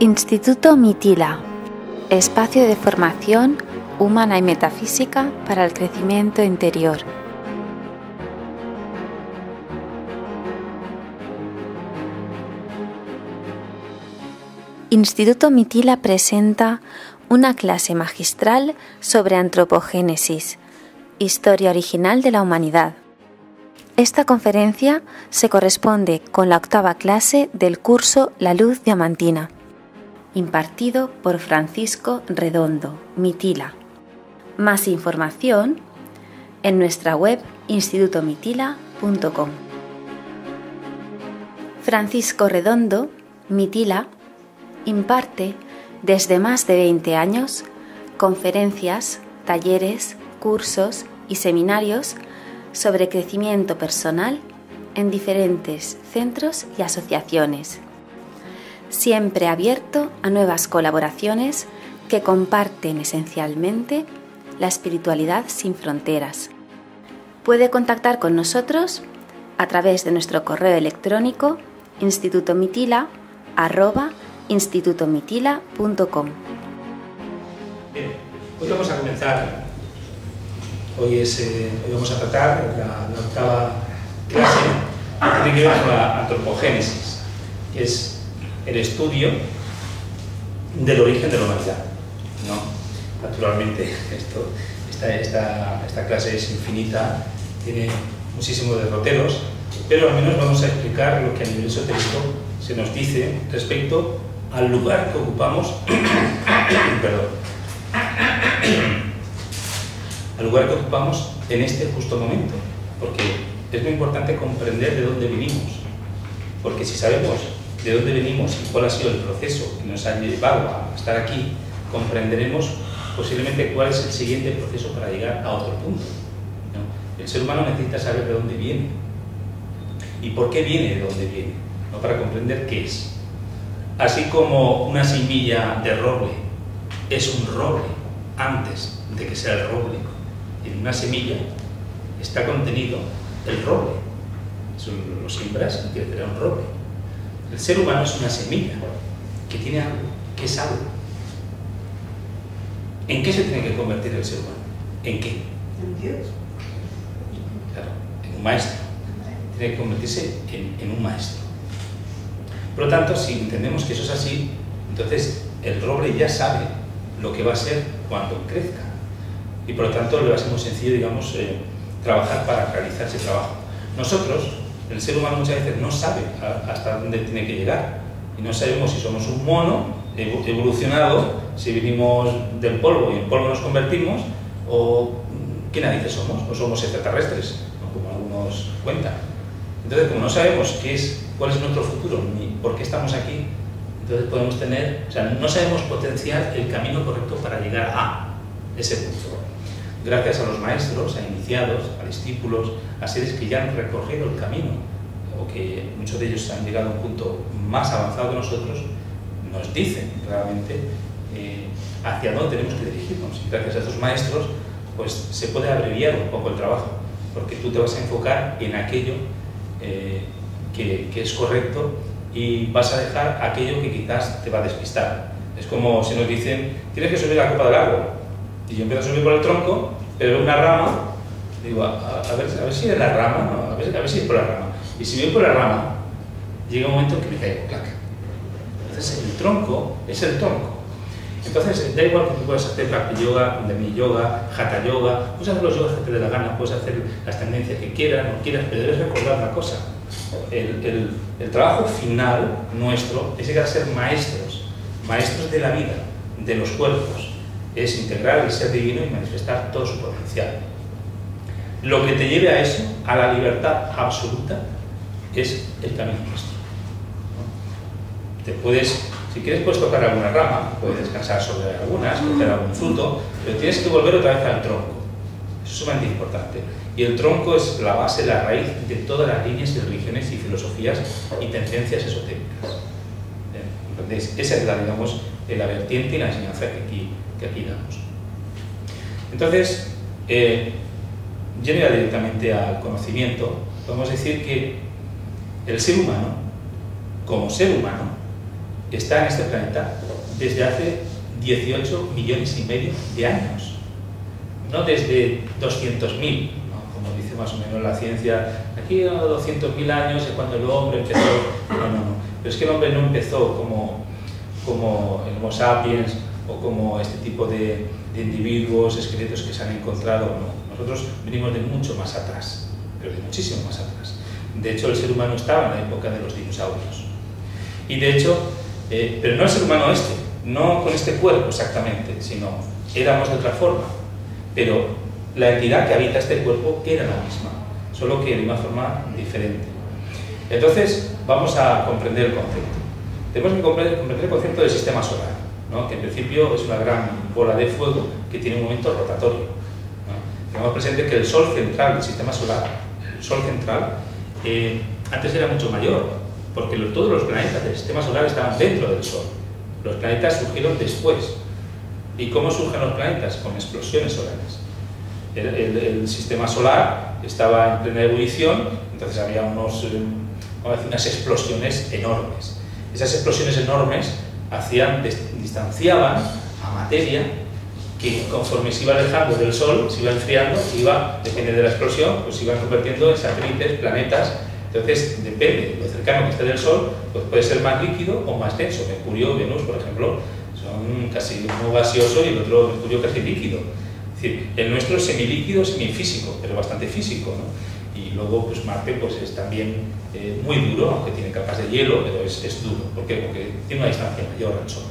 Instituto Mitila, espacio de formación humana y metafísica para el crecimiento interior. Instituto Mitila presenta una clase magistral sobre antropogénesis, historia original de la humanidad. Esta conferencia se corresponde con la 8ª clase del curso La Luz Diamantina, impartido por Francisco Redondo, Mitila. Más información en nuestra web institutomitila.com. Francisco Redondo, Mitila, imparte desde más de 20 años conferencias, talleres, cursos y seminarios sobre crecimiento personal en diferentes centros y asociaciones, siempre abierto a nuevas colaboraciones que comparten esencialmente la espiritualidad sin fronteras. Puede contactar con nosotros a través de nuestro correo electrónico institutomitila@institutomitila.com. Bien, hoy vamos a comenzar. Hoy vamos a tratar la 8ª clase que tiene que ver con la antropogénesis, que es el estudio del origen de la humanidad, ¿no? Naturalmente, esta clase es infinita, tiene muchísimos derroteros, pero al menos vamos a explicar lo que a nivel esotérico se nos dice respecto al lugar que ocupamos, al lugar que ocupamos en este justo momento, porque es muy importante comprender de dónde vivimos, porque si sabemos de dónde venimos y cuál ha sido el proceso que nos ha llevado a estar aquí, comprenderemos posiblemente cuál es el siguiente proceso para llegar a otro punto, ¿no? El ser humano necesita saber de dónde viene y por qué viene de dónde viene, ¿no? Para comprender qué es. Así como una semilla de roble es un roble antes de que sea el roble, en una semilla está contenido el roble. Eso lo siembras y crecerá un roble. El ser humano es una semilla que tiene algo, que es algo. ¿En qué se tiene que convertir el ser humano? ¿En qué? En Dios. Claro, en un maestro. Tiene que convertirse en un maestro. Por lo tanto, si entendemos que eso es así, entonces el roble ya sabe lo que va a ser cuando crezca. Y por lo tanto le va a ser muy sencillo, digamos, trabajar para realizar ese trabajo. Nosotros, el ser humano muchas veces no sabe hasta dónde tiene que llegar y no sabemos si somos un mono evolucionado, si vinimos del polvo y en polvo nos convertimos, o qué narices somos, o somos extraterrestres, ¿no? Como algunos cuentan. Entonces, como no sabemos cuál es nuestro futuro ni por qué estamos aquí, entonces podemos no sabemos potenciar el camino correcto para llegar a ese punto. Gracias a los maestros, a iniciados, a discípulos, a seres que ya han recorrido el camino, o que muchos de ellos han llegado a un punto más avanzado que nosotros, nos dicen realmente hacia dónde tenemos que dirigirnos. Y gracias a estos maestros, pues se puede abreviar un poco el trabajo, porque tú te vas a enfocar en aquello que es correcto y vas a dejar aquello que quizás te va a despistar. Es como si nos dicen, tienes que subir la copa del árbol. Y yo empiezo a subir por el tronco, pero veo una rama, digo, a ver si es la rama, ¿no? a ver si es por la rama. Y si voy por la rama, llega un momento que me caigo, clac. Entonces el tronco es el tronco. Entonces da igual que tú puedas hacer Bhakti Yoga, Kundalini Yoga, Hatha Yoga, puedes hacer los yogas que te dé la gana, puedes hacer las tendencias que quieras, no quieras, pero debes recordar una cosa. El trabajo final nuestro es llegar a ser maestros de la vida, de los cuerpos. Es integrar el ser divino y manifestar todo su potencial. Lo que te lleve a eso, a la libertad absoluta, es el camino nuestro, ¿no? Si quieres puedes tocar alguna rama, puedes descansar sobre algunas, coger algún fruto, pero tienes que volver otra vez al tronco. Eso es sumamente importante. Y el tronco es la base, la raíz de todas las líneas y religiones y filosofías y tendencias esotéricas. ¿Entendéis? Esa es la vertiente y la enseñanza que aquí damos. Entonces, Yendo ya directamente al conocimiento, podemos decir que el ser humano, como ser humano, está en este planeta desde hace 18 millones y medio de años, no desde 200.000, ¿no? Como dice más o menos la ciencia, aquí a 200.000 años es cuando el hombre empezó. No, pero es que el hombre no empezó como el Homo sapiens o como este tipo de individuos, esqueletos que se han encontrado, no. Nosotros venimos de mucho más atrás, pero de muchísimo más atrás. De hecho, el ser humano estaba en la época de los dinosaurios. Y de hecho, pero no el ser humano este, no con este cuerpo exactamente, sino éramos de otra forma. Pero la entidad que habita este cuerpo era la misma, solo que de una forma diferente. Entonces, vamos a comprender el concepto. Tenemos que comprender el concepto del sistema solar, ¿no? Que en principio es una gran bola de fuego que tiene un momento rotatorio, ¿no? Tengamos presente que el Sol central del sistema solar, el Sol central, antes era mucho mayor, porque todos los planetas del sistema solar estaban dentro del Sol. Los planetas surgieron después. ¿Y cómo surgen los planetas? Con explosiones solares. El sistema solar estaba en plena ebullición, entonces había unas explosiones enormes. Esas explosiones enormes distanciaban a materia que, conforme se iba alejando del Sol, se iba enfriando, depende de la explosión, pues se iban convirtiendo en satélites, planetas. Entonces, depende de lo cercano que esté del Sol, pues puede ser más líquido o más denso. Mercurio, Venus, por ejemplo, son casi uno gaseoso y el otro Mercurio casi líquido. Es decir, el nuestro es semilíquido, semifísico, pero bastante físico, ¿no? Y luego, pues Marte pues, es también muy duro, aunque tiene capas de hielo, pero es duro. ¿Por qué? Porque tiene una distancia mayor al Sol.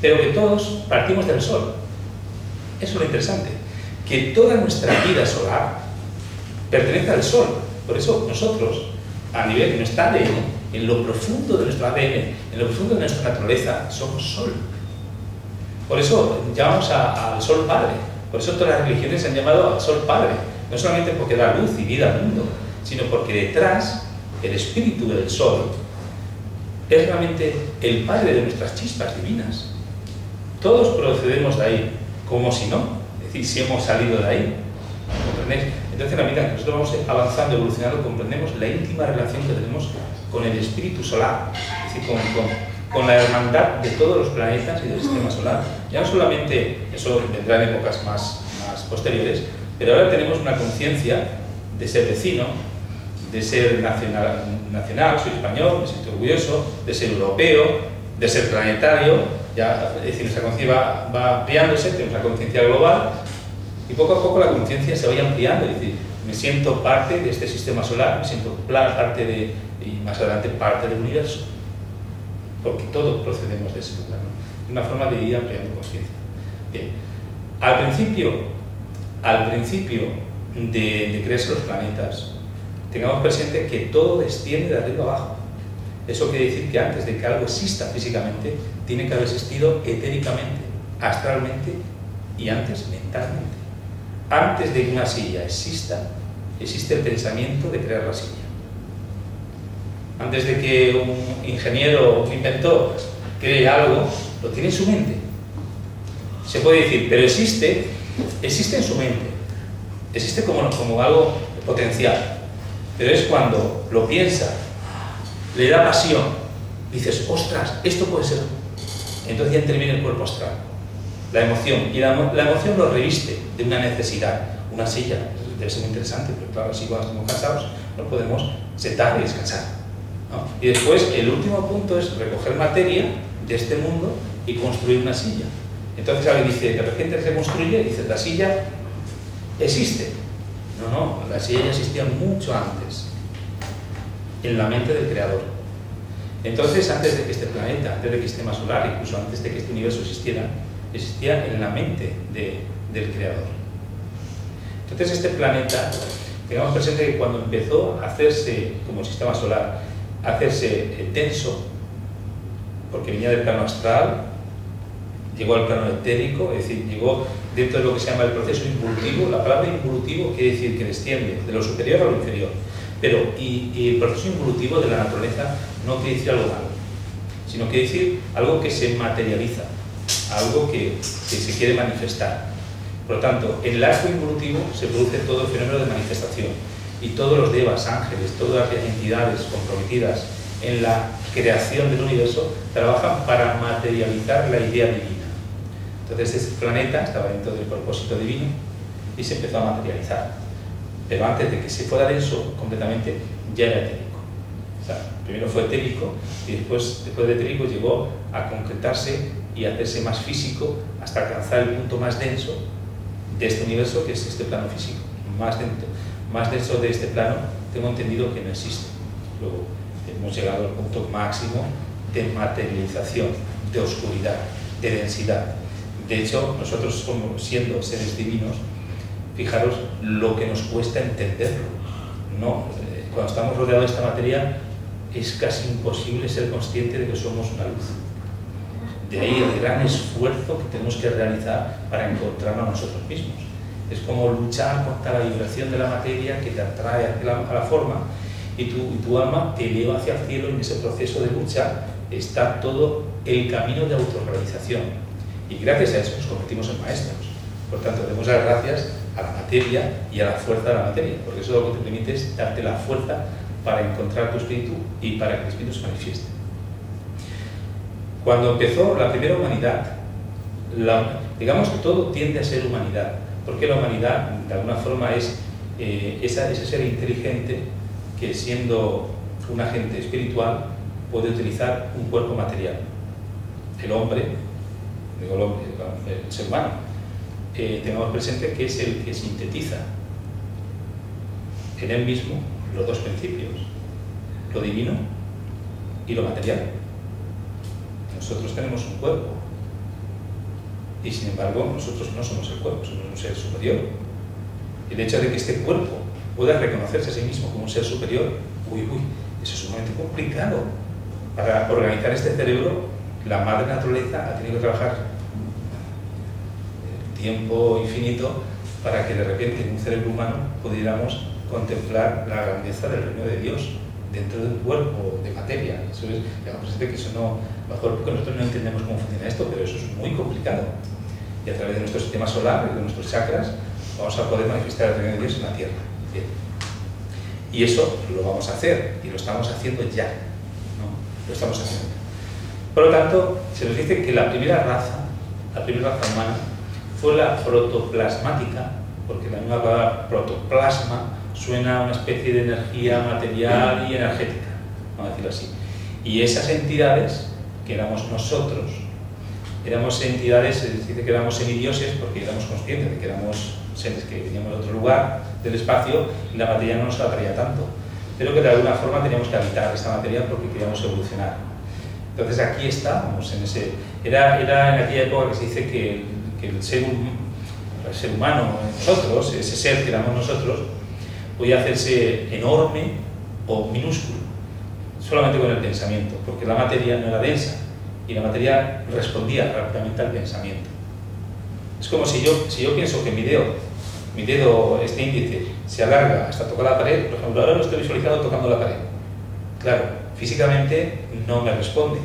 Pero que todos partimos del Sol. Eso es lo interesante. Que toda nuestra vida solar pertenece al Sol. Por eso nosotros, a nivel de nuestra ADN, en lo profundo de nuestro ADN, en lo profundo de nuestra naturaleza, somos Sol. Por eso llamamos al Sol Padre. Por eso todas las religiones se han llamado al Sol Padre. No solamente porque da luz y vida al mundo, sino porque detrás, el espíritu del Sol es realmente el Padre de nuestras chispas divinas. Todos procedemos de ahí, como si no. Es decir, si hemos salido de ahí. ¿Comprendéis? Entonces, en la medida que nosotros vamos avanzando, evolucionando, comprendemos la íntima relación que tenemos con el espíritu solar, es decir, con la hermandad de todos los planetas y del sistema solar. Ya no solamente, eso vendrá en épocas más posteriores, pero ahora tenemos una conciencia de ser vecino, de ser nacional, soy español, me siento orgulloso, de ser europeo, de ser planetario. Ya, es decir, nuestra conciencia va ampliándose, tenemos una conciencia global, y poco a poco la conciencia se va ampliando, es decir, me siento parte de este sistema solar, me siento parte y más adelante parte del universo, porque todos procedemos de ese lugar, ¿no? Una forma de ir ampliando conciencia. Bien, al principio de crearse los planetas, tengamos presente que todo desciende de arriba abajo. Eso quiere decir que antes de que algo exista físicamente, tiene que haber existido etéricamente, astralmente y antes mentalmente. Antes de que una silla exista, existe el pensamiento de crear la silla. Antes de que un ingeniero o un inventor cree algo, lo tiene en su mente. Se puede decir, pero existe en su mente. Existe como algo potencial. Pero es cuando lo piensa, le da pasión, dices, ostras, esto puede ser. Entonces ya interviene el cuerpo astral, la emoción. Y la emoción lo reviste de una necesidad. Una silla debe ser muy interesante, pero claro, así cuando estamos cansados no podemos sentar y descansar, ¿no? Y después el último punto es recoger materia de este mundo y construir una silla. Entonces alguien dice, de repente se construye y dice, la silla existe. No, la silla ya existía mucho antes, en la mente del creador. Entonces, antes de que este planeta, antes de que este sistema solar, incluso antes de que este universo existiera, existía en la mente del creador. Entonces, este planeta, tengamos presente que cuando empezó a hacerse, como el sistema solar, a hacerse denso, porque venía del plano astral, llegó al plano etérico, es decir, llegó dentro de lo que se llama el proceso involutivo. La palabra involutivo quiere decir que desciende de lo superior a lo inferior. Pero, y el proceso involutivo de la naturaleza no quiere decir algo malo, sino quiere decir algo que se materializa, algo que se quiere manifestar. Por lo tanto, en el arco involutivo se produce todo el fenómeno de manifestación y todos los devas, ángeles, todas las entidades comprometidas en la creación del universo trabajan para materializar la idea divina. Entonces este planeta estaba dentro del propósito divino y se empezó a materializar. Pero antes de que se fuera denso completamente, ya era etérico. O sea, primero fue etérico y después de etérico llegó a concretarse y a hacerse más físico hasta alcanzar el punto más denso de este universo, que es este plano físico. Más denso de este plano tengo entendido que no existe. Luego hemos llegado al punto máximo de materialización, de oscuridad, de densidad. De hecho, nosotros como siendo seres divinos, fijaros lo que nos cuesta entenderlo, ¿no? Cuando estamos rodeados de esta materia es casi imposible ser consciente de que somos una luz. De ahí el gran esfuerzo que tenemos que realizar para encontrarnos a nosotros mismos. Es como luchar contra la vibración de la materia que te atrae a la forma y tu alma te eleva hacia el cielo. En ese proceso de lucha está todo el camino de autorrealización. Y gracias a eso nos convertimos en maestros. Por tanto, debemos dar gracias a la materia y a la fuerza de la materia, porque eso lo que te permite es darte la fuerza para encontrar tu espíritu y para que el espíritu se manifieste. Cuando empezó la primera humanidad, digamos que todo tiende a ser humanidad, porque la humanidad de alguna forma es ese ser inteligente que, siendo un agente espiritual, puede utilizar un cuerpo material. El hombre, digo el hombre, el ser humano, tengamos presente que es el que sintetiza en él mismo los dos principios, lo divino y lo material. Nosotros tenemos un cuerpo y sin embargo nosotros no somos el cuerpo, somos un ser superior. El hecho de que este cuerpo pueda reconocerse a sí mismo como un ser superior, eso es sumamente complicado. Para organizar este cerebro, la madre naturaleza ha tenido que trabajar tiempo infinito para que de repente en un cerebro humano pudiéramos contemplar la grandeza del reino de Dios dentro de un cuerpo de materia. Eso es, digamos, que eso no, mejor porque nosotros no entendemos cómo funciona esto, pero eso es muy complicado. Y a través de nuestro sistema solar y de nuestros chakras vamos a poder manifestar el reino de Dios en la Tierra. Bien. Y eso lo vamos a hacer, y lo estamos haciendo ya, ¿no? Lo estamos haciendo. Por lo tanto, se nos dice que la primera raza humana fue la protoplasmática, porque la misma palabra protoplasma suena a una especie de energía material y energética, vamos a decirlo así. Y esas entidades, que éramos nosotros, éramos entidades, se dice que éramos semidioses porque éramos conscientes de que éramos seres que veníamos de otro lugar del espacio y la materia no nos atraía tanto, pero que de alguna forma teníamos que habitar esta materia porque queríamos evolucionar. Entonces aquí estábamos en ese... Era en aquella época que se dice que el ser humano, nosotros, ese ser que éramos nosotros, podía hacerse enorme o minúsculo, solamente con el pensamiento, porque la materia no era densa y la materia respondía rápidamente al pensamiento. Es como si yo pienso que mi dedo, este índice, se alarga hasta tocar la pared. Por ejemplo, ahora lo estoy visualizando tocando la pared. Claro, físicamente no me responde,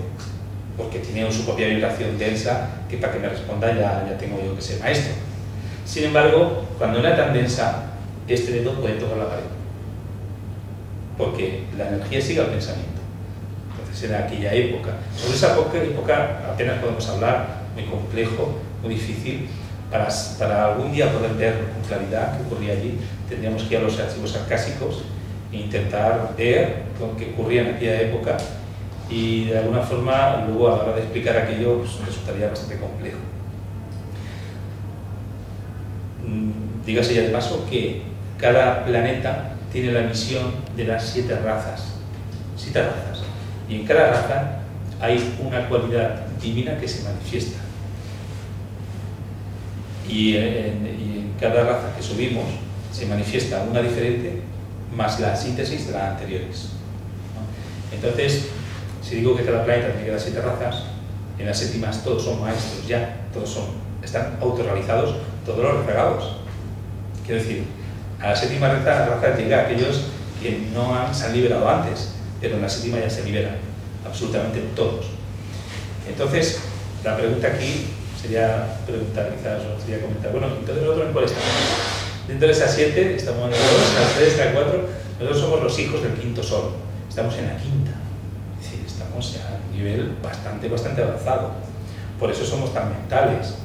porque tiene su propia vibración densa que para que me responda ya tengo yo que ser maestro. Sin embargo, cuando no era tan densa, este dedo puede tocar la pared, porque la energía sigue al pensamiento. Entonces, en aquella época, sobre esa época apenas podemos hablar, muy complejo, muy difícil. Para algún día poder ver con claridad qué ocurría allí, tendríamos que ir a los archivos arcásicos e intentar ver qué ocurría en aquella época, y de alguna forma luego a la hora de explicar aquello pues, resultaría bastante complejo. Dígase ya de paso que cada planeta tiene la misión de las 7 razas, y en cada raza hay una cualidad divina que se manifiesta. Y en cada raza que subimos se manifiesta una diferente, más la síntesis de las anteriores, ¿no? Entonces, si digo que cada planeta tiene las 7 razas, en las séptimas todos son maestros ya, están autorrealizados, todos los rezagados. Quiero decir, a la séptima raza llega aquellos que no se han liberado antes, pero en la séptima ya se liberan, absolutamente todos. Entonces, la pregunta aquí sería preguntar quizás, o sería comentar, bueno, entonces nosotros en cuál estamos. Dentro de esas 7, estamos en la 2, en la 3, en la 4, nosotros somos los hijos del quinto sol, estamos en la quinta, es decir, estamos ya a un nivel bastante avanzado, por eso somos tan mentales,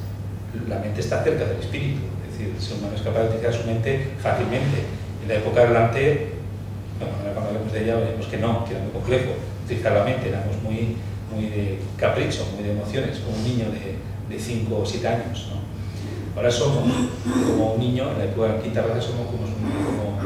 la mente está cerca del espíritu, es decir, el ser humano es capaz de utilizar su mente fácilmente. En la época delante, bueno, ahora cuando hablemos de ella veremos que no, que era muy complejo utilizar la mente, éramos muy de capricho, muy de emociones, como un niño de 5 o 7 años, ¿no? Ahora somos como un niño, en la época de la quinta raza somos como un niño, bueno,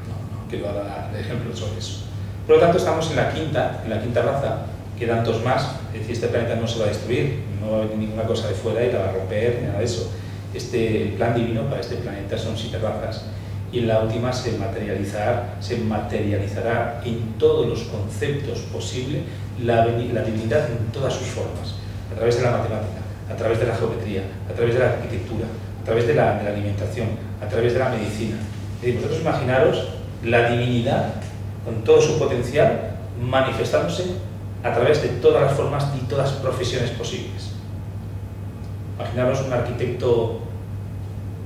no quiero dar ejemplos sobre eso. Por lo tanto, estamos en la quinta raza, quedan 2 más, es decir, este planeta no se va a destruir, no va a venir ninguna cosa de fuera y la va a romper, ni nada de eso. El plan divino para este planeta son 7 razas, y en la última se materializará en todos los conceptos posibles la divinidad en todas sus formas, a través de la matemática, a través de la geometría, a través de la arquitectura, a través de la alimentación, a través de la medicina. Es decir, vosotros imaginaros la divinidad con todo su potencial manifestándose a través de todas las formas y todas las profesiones posibles. Imaginaros un arquitecto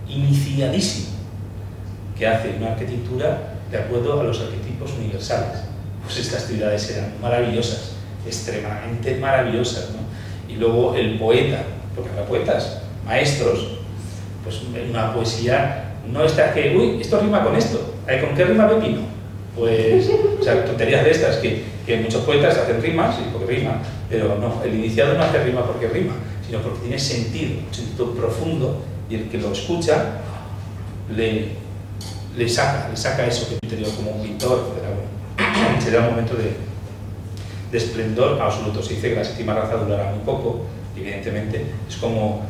iniciadísimo que hace una arquitectura de acuerdo a los arquetipos universales. Pues estas ciudades serán maravillosas, extremadamente maravillosas, ¿no? Y luego el poeta, porque habrá poetas, maestros, pues una poesía no está que, uy, esto rima con esto, ¿con qué rima pepino? Pues, o sea, tonterías de estas, que muchos poetas hacen rimas, y porque rima, pero no, el iniciado no hace rima porque rima, sino porque tiene sentido, un sentido profundo, y el que lo escucha le saca eso que interior como un pintor, será un momento de esplendor absoluto. Se dice que la 7ª raza durará muy poco, evidentemente, es como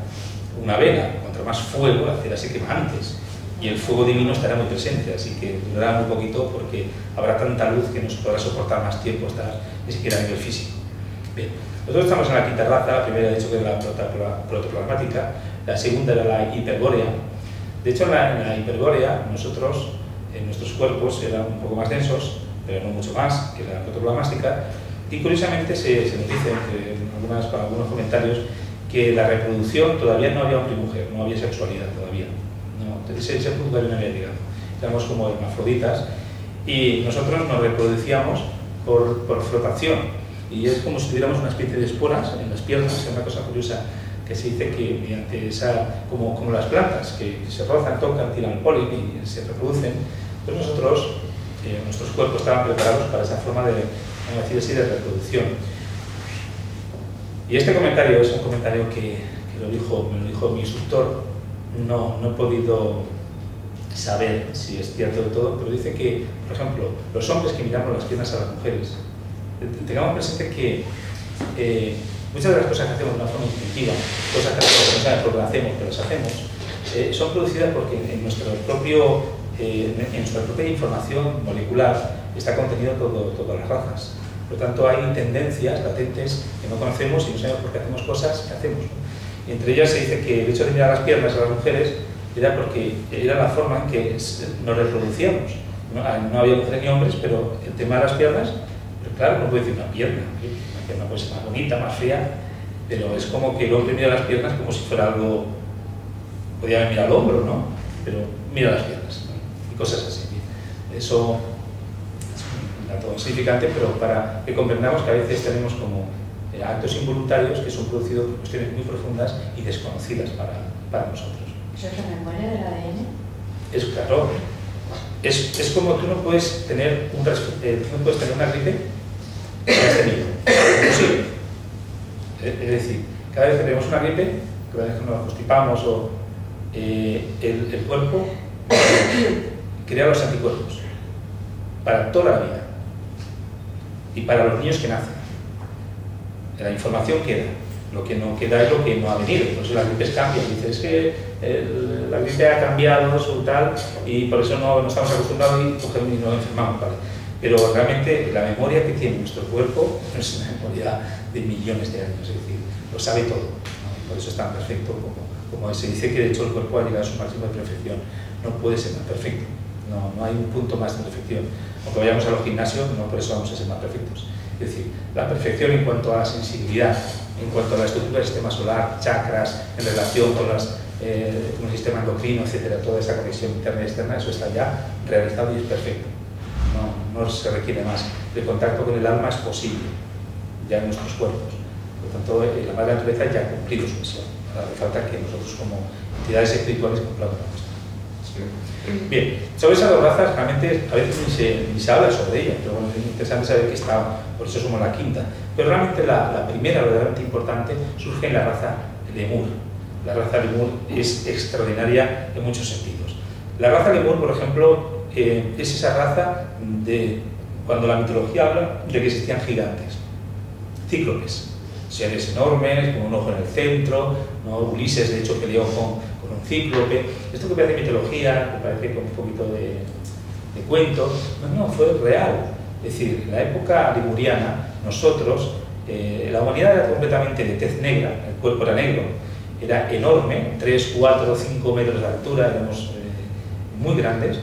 una vela, contra más fuego la cera se quema antes, y el fuego divino estará muy presente, así que durará muy poquito porque habrá tanta luz que no se podrá soportar más tiempo, ni siquiera a nivel físico. Bien, nosotros estamos en la 5ª raza, la primera he dicho que era la protoplasmática, la segunda era la hiperbórea. De hecho, en la hiperbórea, nosotros, nuestros cuerpos eran un poco más densos, pero no mucho más que la protoplasmática, y curiosamente se nos dice, entre algunos comentarios, que la reproducción todavía no había hombre y mujer, no había sexualidad todavía. No, entonces ese punto todavía no había llegado. Éramos como hermafroditas y nosotros nos reproducíamos por flotación, y es como si tuviéramos una especie de esporas en las piernas. Es una cosa curiosa que se dice que mediante esa, como las plantas, que se rozan, tocan, tiran el polen y se reproducen, pues nosotros, nuestros cuerpos estaban preparados para esa forma de, vamos a decir así, de reproducción. Y este comentario es un comentario que me lo dijo mi instructor. No he podido saber si es cierto de todo, pero dice que, por ejemplo, los hombres que miramos las piernas a las mujeres, tengamos presente que muchas de las cosas que hacemos de una forma instintiva, cosas que no sabemos por qué las hacemos, pero las hacemos, son producidas porque en nuestra propia información molecular está contenido todas las razas. Por lo tanto, hay tendencias latentes que no conocemos y no sabemos por qué hacemos cosas que hacemos. Y entre ellas se dice que el hecho de mirar las piernas a las mujeres era porque era la forma en que nos reproducíamos. No había mujeres ni hombres, pero el tema de las piernas, pero claro, no puede decir una pierna puede ser más bonita, más fea, pero es como que el hombre mira las piernas como si fuera algo, podía mirar al hombro, ¿no? Pero mira las piernas, ¿no? Y cosas así. Eso es un dato significante, pero para que comprendamos que a veces tenemos como actos involuntarios que son producidos por cuestiones muy profundas y desconocidas para nosotros. ¿Eso es la memoria del ADN? Es claro. Es como tú no puedes tener una gripe que has tenido. Imposible. Es decir, cada vez que tenemos una gripe, cada vez que nos constipamos el cuerpo crea los anticuerpos para toda la vida y para los niños que nacen. La información queda, lo que no queda es lo que no ha venido. Por eso las gripes cambian. Dices que la gripe ha cambiado su tal y por eso no estamos acostumbrados y nos enfermamos, ¿vale? Pero realmente la memoria que tiene nuestro cuerpo no es una memoria de millones de años, es decir, lo sabe todo, ¿no? Por eso es tan perfecto como se dice que de hecho el cuerpo ha llegado a su máximo de perfección. No puede ser más perfecto, no hay un punto más de perfección. Aunque vayamos a los gimnasios, no por eso vamos a ser más perfectos. Es decir, la perfección en cuanto a la sensibilidad, en cuanto a la estructura del sistema solar, chakras, en relación con el sistema endocrino, etcétera, toda esa conexión interna y externa, eso está ya realizado y es perfecto. No se requiere más. El contacto con el alma es posible, ya en nuestros cuerpos. Por lo tanto, la madre naturaleza ya ha cumplido su misión. Ahora hace falta que nosotros, como entidades espirituales, cumplamos la nuestra. Bien, sobre esas dos razas, realmente a veces ni se habla sobre ellas, pero bueno, es interesante saber que está, por eso somos la quinta. Pero realmente la primera, verdaderamente importante, surge en la raza Lemur. La raza Lemur es extraordinaria en muchos sentidos. La raza Lemur, por ejemplo, es esa raza de cuando la mitología habla de que existían gigantes, cíclopes, seres enormes, con un ojo en el centro, ¿no? Ulises, de hecho, peleó con un cíclope. Esto que parece mitología, que parece con un poquito de cuento, no, fue real. Es decir, en la época lemuriana, nosotros, la humanidad era completamente de tez negra, el cuerpo era negro, era enorme, 3, 4, 5 metros de altura, éramos muy grandes,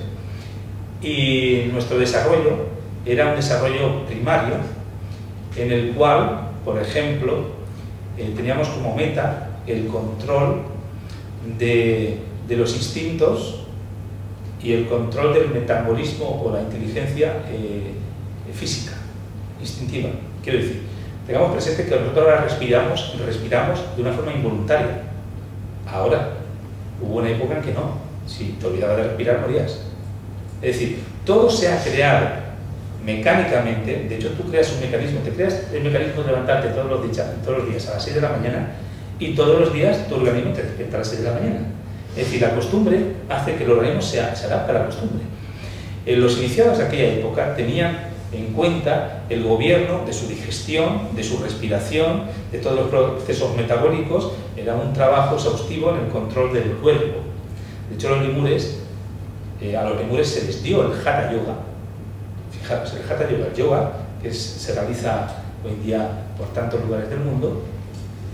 y nuestro desarrollo era un desarrollo primario, en el cual, por ejemplo, teníamos como meta el control de los instintos y el control del metabolismo o la inteligencia física, instintiva. Quiero decir, tengamos presente que nosotros ahora respiramos de una forma involuntaria. Ahora, hubo una época en que no. Si te olvidabas de respirar, morías. Es decir, todo se ha creado mecánicamente. De hecho, tú creas un mecanismo, te creas el mecanismo de levantarte todos los días a las 6 de la mañana y todos los días tu organismo te despierta a las 6 de la mañana. Es decir, la costumbre hace que el organismo se adapte a la costumbre. Los iniciados de aquella época tenían en cuenta el gobierno de su digestión, de su respiración, de todos los procesos metabólicos. Era un trabajo exhaustivo en el control del cuerpo. De hecho, a los lemures se les dio el Hatha Yoga. Fijaros, el Hatha Yoga, el yoga, que se realiza hoy en día por tantos lugares del mundo,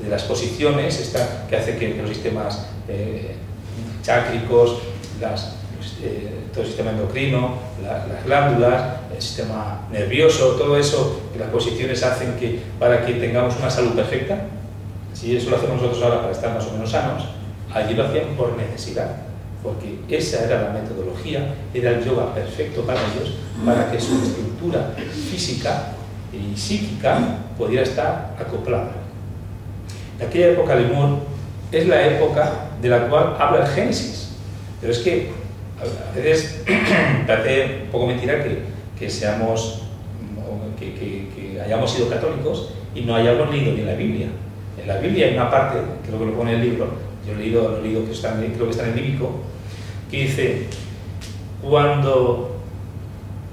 de las posiciones que hace que los sistemas chácricos, todo el sistema endocrino, las glándulas, el sistema nervioso, todo eso, que las posiciones hacen para que tengamos una salud perfecta. Si eso lo hacemos nosotros ahora para estar más o menos sanos, allí lo hacían por necesidad, porque esa era la metodología, era el yoga perfecto para ellos, para que su estructura física y psíquica pudiera estar acoplada. En aquella época Lemur es la época de la cual habla el Génesis, pero es que a veces parece un poco mentira que hayamos sido católicos y no hayamos leído ni la Biblia. En la Biblia hay una parte, creo que lo pone en el libro, yo lo he leído creo que está en el Lívico, que dice: cuando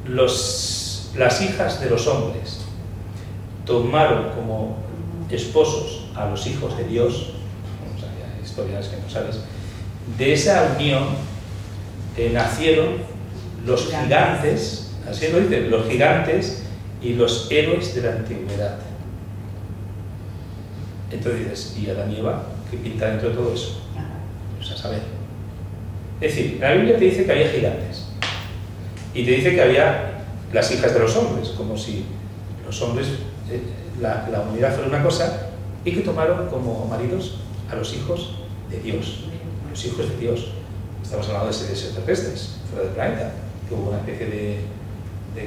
las hijas de los hombres tomaron como esposos a los hijos de Dios, o sea, historias que no sabes, de esa unión nacieron los gigantes, así lo dicen, los gigantes y los héroes de la antigüedad. Entonces dices, ¿y Adán y Eva qué pinta dentro de todo eso? Pues a saber. Es decir, la Biblia te dice que había gigantes y te dice que había las hijas de los hombres, como si los hombres, la humanidad fuera una cosa, y que tomaron como maridos a los hijos de Dios, los hijos de Dios. Estamos hablando de seres extraterrestres, fuera del planeta, que hubo una especie de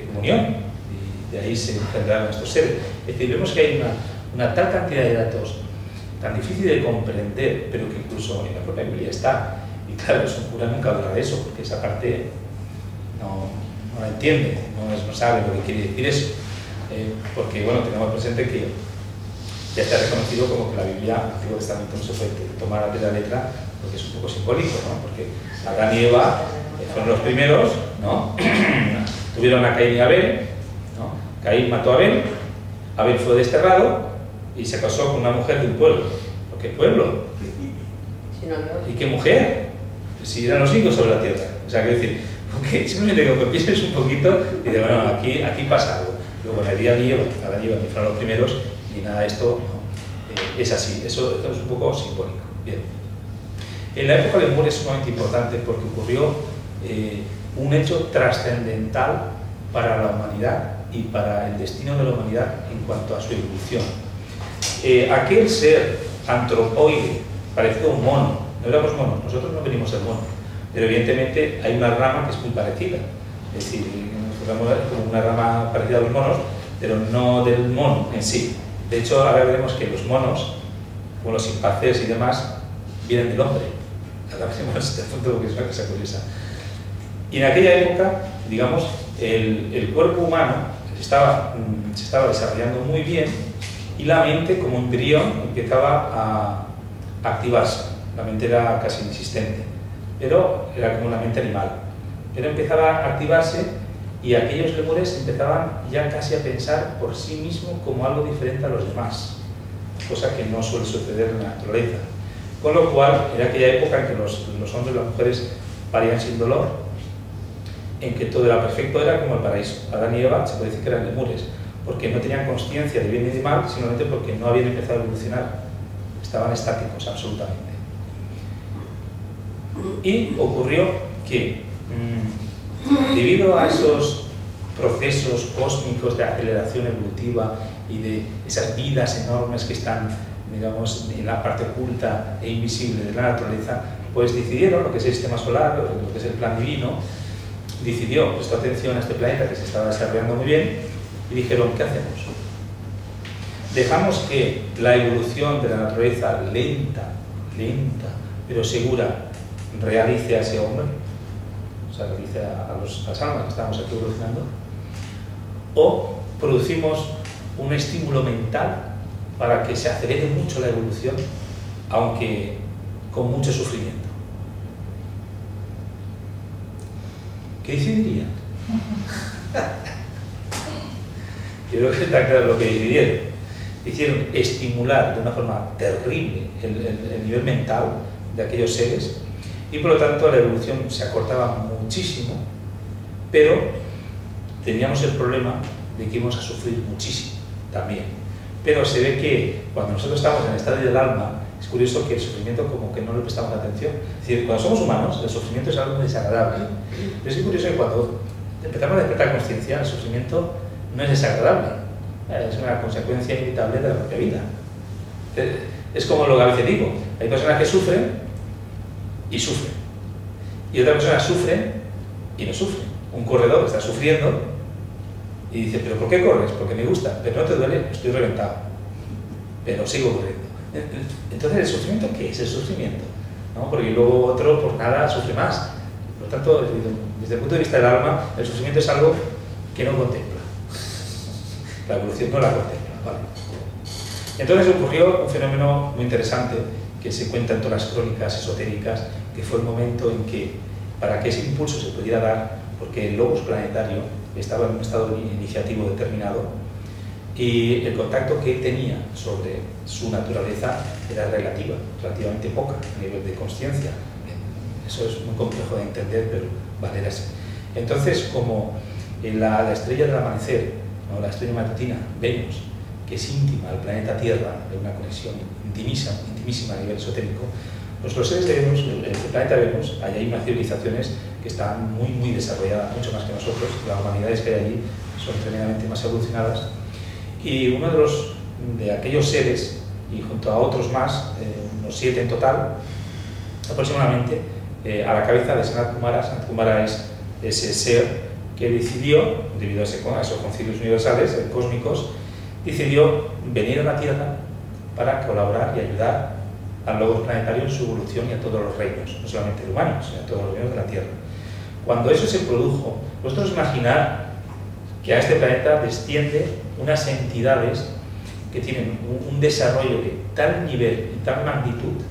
comunión y de ahí se engendraron estos seres. Es decir, vemos que hay una tal cantidad de datos tan difícil de comprender, pero que incluso en la propia Biblia está. Y claro, es un cura nunca habla de eso, porque esa parte no la entiende, no sabe lo que quiere decir eso. Porque, bueno, tengamos presente que ya está reconocido como que la Biblia, el Antiguo Testamento, no se puede tomar a la letra, porque es un poco simbólico, ¿no? Porque Adán y Eva fueron los primeros, ¿no? Tuvieron a Caín y Abel, ¿no? Caín mató a Abel, Abel fue desterrado y se casó con una mujer de un pueblo. ¿Pero qué pueblo? ¿Y qué mujer? Si eran los únicos sobre la tierra. O sea, quiero decir, porque simplemente como que pienses un poquito y dices, bueno, aquí pasa algo. Luego, en el día de Adán y Eva, que fueron los primeros, y nada, esto no, es así. Esto es un poco simbólico. Bien. En la época de Lemur es sumamente importante porque ocurrió un hecho trascendental para la humanidad y para el destino de la humanidad en cuanto a su evolución. Aquel ser antropoide, parecido a un mono, no éramos monos, nosotros no venimos del mono, pero evidentemente hay una rama que es muy parecida, es decir, como una rama parecida a los monos, pero no del mono en sí. De hecho, ahora veremos que los monos, como los chimpancés y demás, vienen del hombre. Ahora veremos este punto porque es una cosa curiosa. Y en aquella época, digamos, el cuerpo humano se estaba desarrollando muy bien y la mente, como embrión, empezaba a activarse. La mente era casi inexistente, pero era como una mente animal. Pero empezaba a activarse y aquellos lemures empezaban ya casi a pensar por sí mismos como algo diferente a los demás, cosa que no suele suceder en la naturaleza. Con lo cual, era aquella época en que los hombres y las mujeres parían sin dolor, en que todo era perfecto, era como el paraíso. Adán y Eva se puede decir que eran lemures, porque no tenían consciencia de bien y de mal, simplemente porque no habían empezado a evolucionar. Estaban estáticos, absolutamente. Y ocurrió que, debido a esos procesos cósmicos de aceleración evolutiva y de esas vidas enormes que están, digamos, en la parte oculta e invisible de la naturaleza, pues decidieron, lo que es el sistema solar, lo que es el plan divino, decidió, prestó atención a este planeta que se estaba desarrollando muy bien y dijeron, ¿qué hacemos? Dejamos que la evolución de la naturaleza lenta, pero segura, realice a ese hombre, o sea, realice a las almas que estamos aquí evolucionando, o producimos un estímulo mental para que se acelere mucho la evolución, aunque con mucho sufrimiento. ¿Qué decidirían? Yo creo que está claro lo que decidieron. Hicieron estimular de una forma terrible el nivel mental de aquellos seres y por lo tanto la evolución se acortaba muchísimo, pero teníamos el problema de que íbamos a sufrir muchísimo también. Pero se ve que cuando nosotros estamos en el estado del alma, es curioso que el sufrimiento como que no le prestamos atención. Es decir, cuando somos humanos, el sufrimiento es algo desagradable. Pero es curioso que cuando empezamos a despertar conciencia, el sufrimiento no es desagradable. Es una consecuencia inevitable de la propia vida. Es como lo que a veces digo, hay personas que sufren y sufren. Y otras personas sufren y no sufren. Un corredor que está sufriendo y dice, ¿pero por qué corres? Porque me gusta. ¿Pero no te duele? Estoy reventado. Pero sigo corriendo. Entonces, ¿el sufrimiento qué es el sufrimiento? ¿No? Porque luego otro por nada sufre más. Por lo tanto, desde el punto de vista del alma, el sufrimiento es algo que no contempla. La evolución no la contempla. ¿Vale? Entonces ocurrió un fenómeno muy interesante que se cuenta en todas las crónicas esotéricas, que fue el momento en que, para que ese impulso se pudiera dar, porque el logos planetario estaba en un estado iniciativo determinado y el contacto que tenía sobre su naturaleza era relativamente poca a nivel de consciencia. Eso es muy complejo de entender, pero vale así. Entonces, como la estrella del amanecer, ¿no? La estrella matutina, Venus, que es íntima al planeta Tierra, de una conexión intimísima a nivel esotérico, pues los seres de Venus, el planeta Venus, hay unas civilizaciones que están muy desarrolladas, mucho más que nosotros. Las humanidades que hay allí son tremendamente más evolucionadas. Y uno de aquellos seres, y junto a otros más, unos 7 en total, aproximadamente, a la cabeza de Sanat Kumara. Sanat Kumara es ese ser que decidió, debido a esos concilios universales, cósmicos, decidió venir a la Tierra para colaborar y ayudar al logos planetario en su evolución y a todos los reinos, no solamente el humano, sino a todos los reinos de la Tierra. Cuando eso se produjo, vosotros imaginar que a este planeta desciende unas entidades que tienen un desarrollo de tal nivel y tal magnitud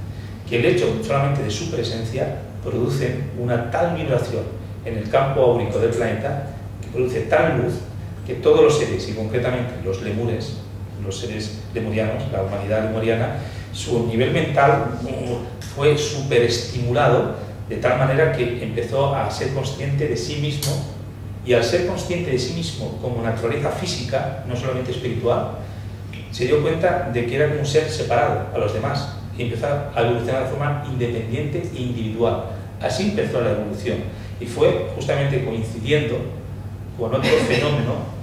que el hecho solamente de su presencia produce una tal vibración en el campo áurico del planeta, que produce tal luz que todos los seres, y concretamente los lemures, los seres lemurianos, la humanidad lemuriana, su nivel mental fue superestimulado de tal manera que empezó a ser consciente de sí mismo, y al ser consciente de sí mismo como naturaleza física, no solamente espiritual, se dio cuenta de que era como un ser separado a los demás y empezó a evolucionar de forma independiente e individual. Así empezó la evolución y fue justamente coincidiendo con otro fenómeno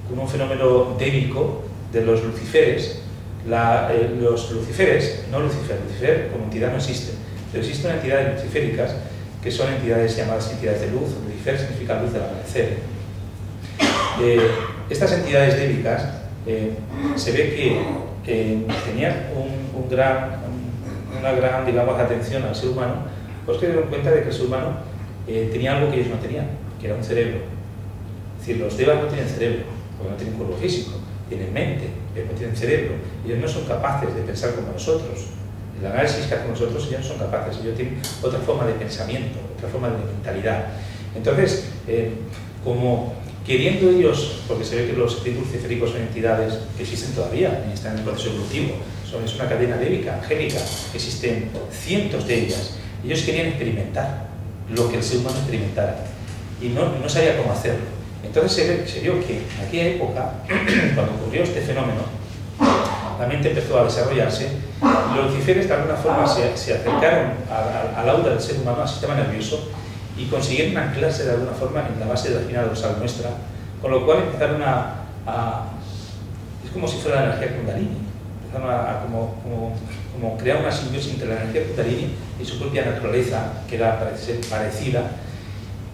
con un fenómeno débico de los luciferes. Los luciferes, no Lucifer, Lucifer como entidad no existe, pero existen entidades luciféricas que son entidades llamadas entidades de luz. Lucifer significa luz del amanecer. Estas entidades débicas se ve que tenían una gran, digamos, atención al ser humano, pues que dieron cuenta de que el ser humano tenía algo que ellos no tenían, que era un cerebro. Es decir, los devas no tienen cerebro, porque no tienen cuerpo físico, tienen mente, pero no tienen cerebro. Ellos no son capaces de pensar como nosotros. El análisis que hacen nosotros, ellos no son capaces, ellos tienen otra forma de pensamiento, otra forma de mentalidad. Entonces, como queriendo ellos, porque se ve que los espíritus luciféricos son entidades que existen todavía, están en el proceso evolutivo, es una cadena débica, angélica, existen cientos de ellas. Ellos querían experimentar lo que el ser humano experimentara y no sabía cómo hacerlo. Entonces se vio que en aquella época, cuando ocurrió este fenómeno, la mente empezó a desarrollarse y los luciferes de alguna forma se acercaron al aura del ser humano, al sistema nervioso, y consiguieron anclarse de alguna forma en la base de la espina dorsal nuestra, con lo cual empezaron es como si fuera la energía Kundalini, empezaron a como crear una simbiosis entre la energía Kundalini y su propia naturaleza, que era parecida,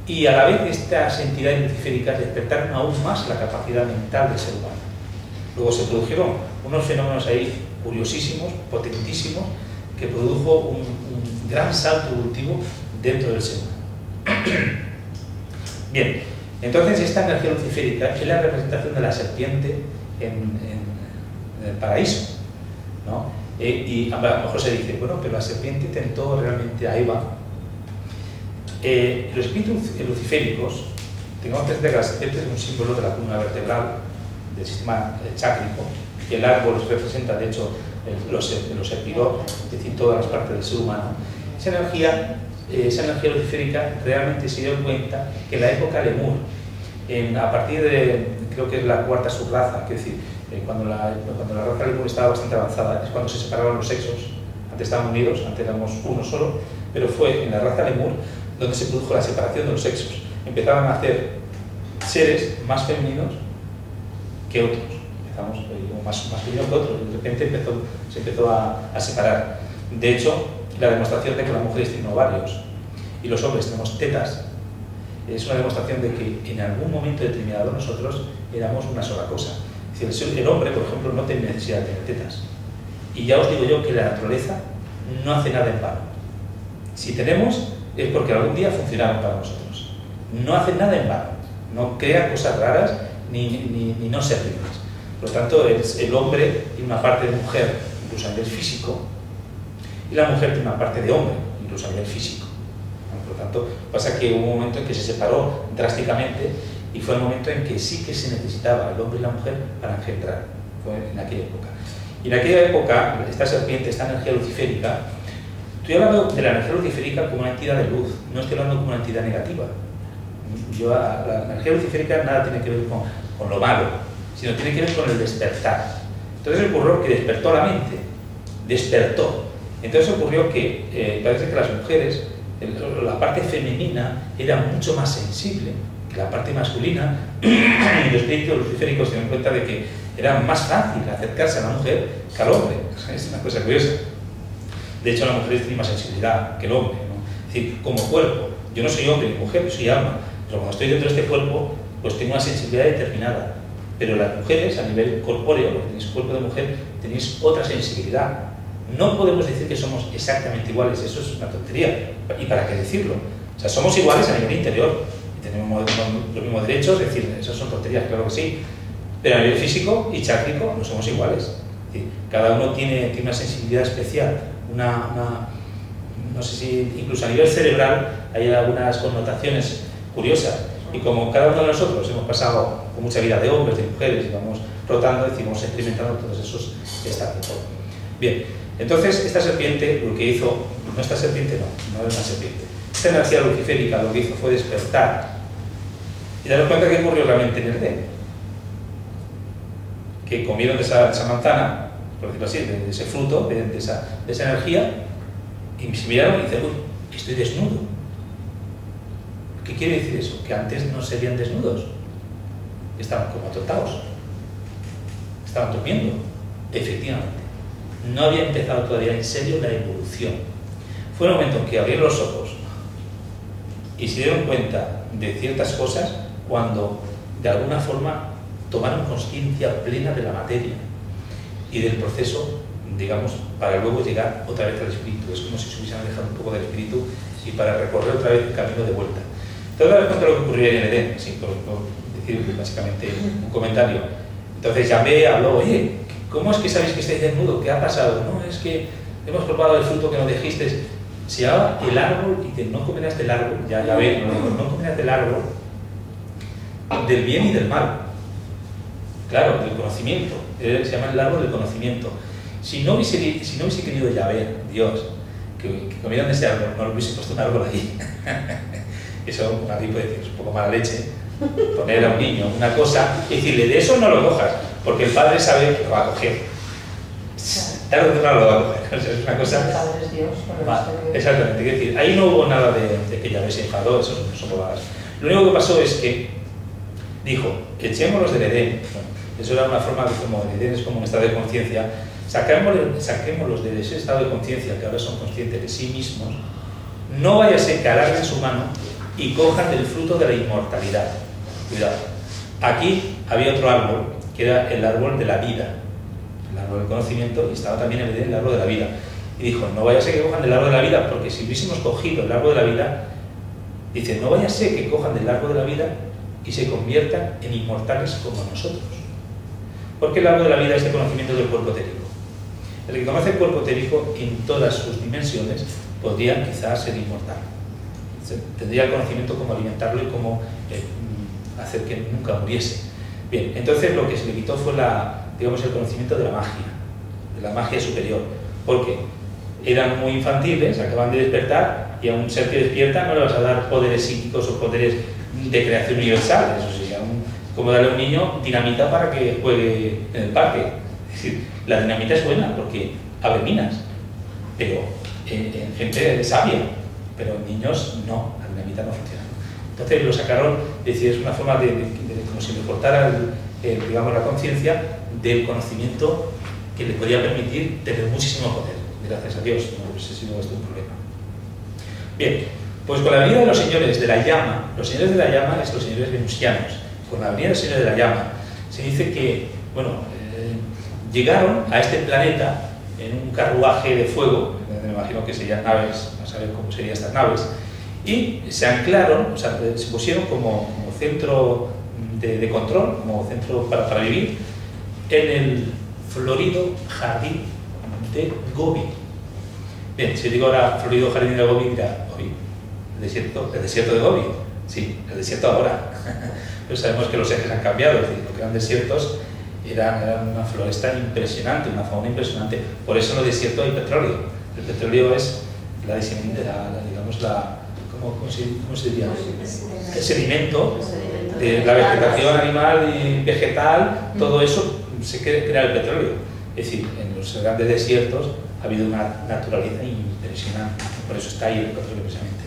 y a la vez estas entidades luciféricas despertaron aún más la capacidad mental del ser humano. Luego se produjeron unos fenómenos ahí curiosísimos, potentísimos, que produjo un gran salto evolutivo dentro del ser humano. Bien, entonces esta energía luciférica es la representación de la serpiente en el paraíso, ¿no? Y a lo mejor se dice, bueno, pero la serpiente tentó realmente a Eva. Los espíritus luciféricos, tengamos presente que la serpiente es un símbolo de la columna vertebral del sistema chácrico, y el árbol representa, de hecho, los epigó, es decir, todas las partes del ser humano. Esa energía luciférica realmente se dio cuenta que en la época Lemur, a partir de, creo que es la cuarta subraza, es decir, cuando la raza Lemur estaba bastante avanzada, es cuando se separaban los sexos. Antes estaban unidos, antes éramos uno solo, pero fue en la raza Lemur donde se produjo la separación de los sexos. Empezaban a hacer seres más femeninos que otros, empezamos más masculinos que otros, y de repente se empezó a separar. De hecho, la demostración de que las mujeres tienen ovarios y los hombres tenemos tetas es una demostración de que en algún momento determinado nosotros éramos una sola cosa. Es decir, el hombre, por ejemplo, no tiene necesidad de tener tetas. Y ya os digo yo que la naturaleza no hace nada en vano. Si tenemos, es porque algún día funcionaron para nosotros. No hace nada en vano. No crea cosas raras ni no servibles. Por lo tanto, el hombre tiene una parte de mujer, incluso a nivel físico, y la mujer tiene una parte de hombre, incluso a nivel físico. Por lo tanto, pasa que hubo un momento en que se separó drásticamente y fue el momento en que sí que se necesitaba el hombre y la mujer para engendrar. Fue en aquella época. Y en aquella época, esta serpiente, esta energía luciférica, estoy hablando de la energía luciférica como una entidad de luz, no estoy hablando como una entidad negativa. La energía luciférica nada tiene que ver con lo malo, sino tiene que ver con el despertar. Entonces ocurrió que despertó la mente, despertó. Entonces ocurrió que parece que las mujeres, la parte femenina era mucho más sensible que la parte masculina, y los espíritus luciféricos se dieron cuenta de que era más fácil acercarse a la mujer que al hombre. Es una cosa curiosa. De hecho, la mujer tiene más sensibilidad que el hombre, ¿no? Es decir, como cuerpo, yo no soy hombre ni mujer, soy alma, pero cuando estoy dentro de este cuerpo, pues tengo una sensibilidad determinada. Pero las mujeres, a nivel corpóreo, porque tenéis cuerpo de mujer, tenéis otra sensibilidad. No podemos decir que somos exactamente iguales, eso es una tontería. ¿Y para qué decirlo? O sea, somos iguales a nivel interior y tenemos los mismos derechos, es decir, esas son tonterías, claro que sí. Pero a nivel físico y chácrico no somos iguales. Es decir, cada uno tiene una sensibilidad especial, no sé si incluso a nivel cerebral hay algunas connotaciones curiosas. Y como cada uno de nosotros hemos pasado con mucha vida de hombres, de mujeres, y vamos rotando, es decir, vamos experimentando todos esos estadios. Bien, entonces esta serpiente lo que hizo, no esta serpiente no es una serpiente, esta energía luciférica lo que hizo fue despertar y daros cuenta que ocurrió realmente en el Edén, que comieron de esa manzana, por decirlo así, de ese fruto, de esa energía, y se miraron y dicen, uy, estoy desnudo. ¿Qué quiere decir eso? Que antes no serían desnudos. estaban como atotados, estaban durmiendo, efectivamente. No había empezado todavía en serio la evolución. Fue el momento en que abrieron los ojos y se dieron cuenta de ciertas cosas cuando de alguna forma tomaron conciencia plena de la materia y del proceso, digamos, para luego llegar otra vez al espíritu. Es como si se hubiesen alejado un poco del espíritu y para recorrer otra vez el camino de vuelta. Entonces, a ver cuánto lo que ocurriría en Edén, sí, por decir básicamente un comentario. Entonces Yahvé habló, oye, ¿cómo es que sabéis que estáis desnudo? ¿Qué ha pasado? No, es que hemos probado el fruto que nos dijiste. Se llama el árbol y que no comerás del árbol, ya Yahvé, no comerás del árbol del bien y del mal. Claro, del conocimiento. Se llama el árbol del conocimiento. Si no hubiese querido Yahvé, Dios, que comieran de ese árbol, no le hubiese puesto un árbol ahí. Eso nadie puede decir, es un poco mala leche. Poner a un niño una cosa y decirle, de eso no lo cojas, porque el padre sabe que lo va a coger. Claro que no lo va a coger. O sea, es una cosa. El padre es Dios. Exactamente. Es decir, ahí no hubo nada de que Yahvé se enfadó, eso son bobadas. Lo único que pasó es que dijo, echémoslos del Edén. Eso era una forma de, como el Edén es como un estado de conciencia, saquémoslos de ese estado de conciencia que ahora son conscientes de sí mismos, no vaya a ser que alarguen su mano y cojan del fruto de la inmortalidad. Cuidado. Aquí había otro árbol, que era el árbol de la vida, el árbol del conocimiento, y estaba también el árbol de la vida. Y dijo, no vaya a ser que cojan del árbol de la vida, porque si hubiésemos cogido el árbol de la vida, dice, no vaya a ser que cojan del árbol de la vida y se conviertan en inmortales como nosotros. Porque el árbol de la vida es el conocimiento del cuerpo etérico. El que conoce el cuerpo etérico en todas sus dimensiones podría quizás ser inmortal. Tendría el conocimiento cómo alimentarlo y cómo hacer que nunca muriese. Bien, entonces lo que se le quitó fue digamos, el conocimiento de la magia superior, porque eran muy infantiles, acaban de despertar, y a un ser que despierta no le vas a dar poderes psíquicos o poderes de creación universal. Eso sería como darle a un niño dinamita para que juegue en el parque. Es decir, la dinamita es buena porque abre minas, pero en gente sabia, pero en niños no, la dinamita no funciona. Entonces lo sacaron, es decir, es una forma de como si le cortara digamos, la conciencia del conocimiento que le podía permitir tener muchísimo poder. Gracias a Dios, no hubiese sido esto un problema. Bien, pues con la venida de los señores de la llama, los señores de la llama es los señores venusianos, con la venida de los señores de la llama, se dice que, bueno, llegaron a este planeta en un carruaje de fuego, me imagino que serían naves, a saber cómo serían estas naves, y se anclaron, o sea, se pusieron como centro de control, como centro para vivir, en el florido jardín de Gobi. Bien, si digo ahora florido jardín de Gobi, dirá, Gobi, el desierto de Gobi. Sí, el desierto ahora. Pero sabemos que los ejes han cambiado, es decir, lo que eran desiertos eran una floresta impresionante, una fauna impresionante. Por eso en los desiertos hay petróleo. El petróleo es ¿cómo se diría? El sedimento de la vegetación animal y vegetal, todo eso se crea el petróleo. Es decir, en los grandes desiertos ha habido una naturaleza impresionante, por eso está ahí el petróleo precisamente.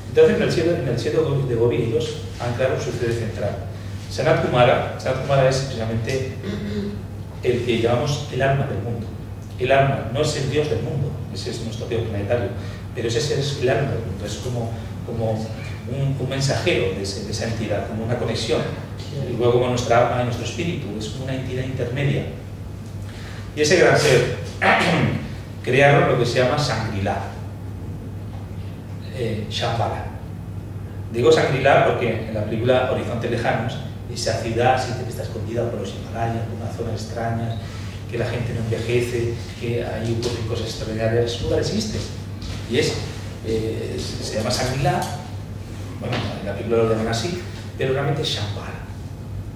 Entonces, en el cielo de Gobi ellos anclaron su sede central. Sanat Kumara es precisamente el que llamamos el alma del mundo. El alma no es el Dios del mundo, ese es nuestro Dios planetario, pero ese es el alma del mundo, es como un mensajero de esa entidad, como una conexión. Y luego como nuestra alma y nuestro espíritu, es como una entidad intermedia. Y ese gran ser crearon lo que se llama Shangri-La, Shambhala. Digo Shangri-La porque en la película Horizontes Lejanos, esa ciudad siente que está escondida por los Himalayas, por unas zonas extrañas, que la gente no envejece, que ahí ocurren cosas extraordinarias. Ese lugar existe. Y se llama Shangri-La, bueno, en la película lo llaman así, pero realmente es Shambhala,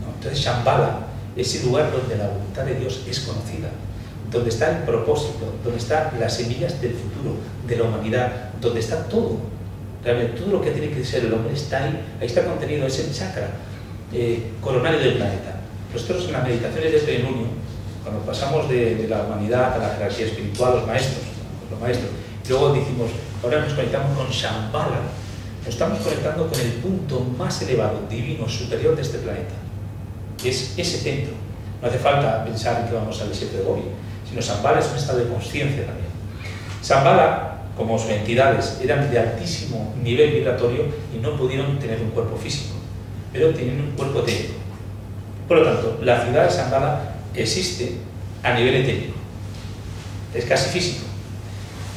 ¿no? Entonces Shambhala es el lugar donde la voluntad de Dios es conocida, donde está el propósito, donde están las semillas del futuro, de la humanidad, donde está todo. Realmente todo lo que tiene que ser el hombre está ahí está contenido, es el chakra coronario del planeta. Nosotros en las meditaciones de este plenilunio, cuando pasamos de la humanidad a la jerarquía espiritual, los maestros, luego decimos, ahora nos conectamos con Shambhala, nos estamos conectando con el punto más elevado, divino, superior de este planeta. que es ese centro. No hace falta pensar en que vamos al desierto de Gobi, sino Shambhala es un estado de conciencia también. Shambhala, como sus entidades, eran de altísimo nivel vibratorio y no pudieron tener un cuerpo físico, pero tenían un cuerpo etérico. Por lo tanto, la ciudad de Shambhala existe a nivel etérico, es casi físico.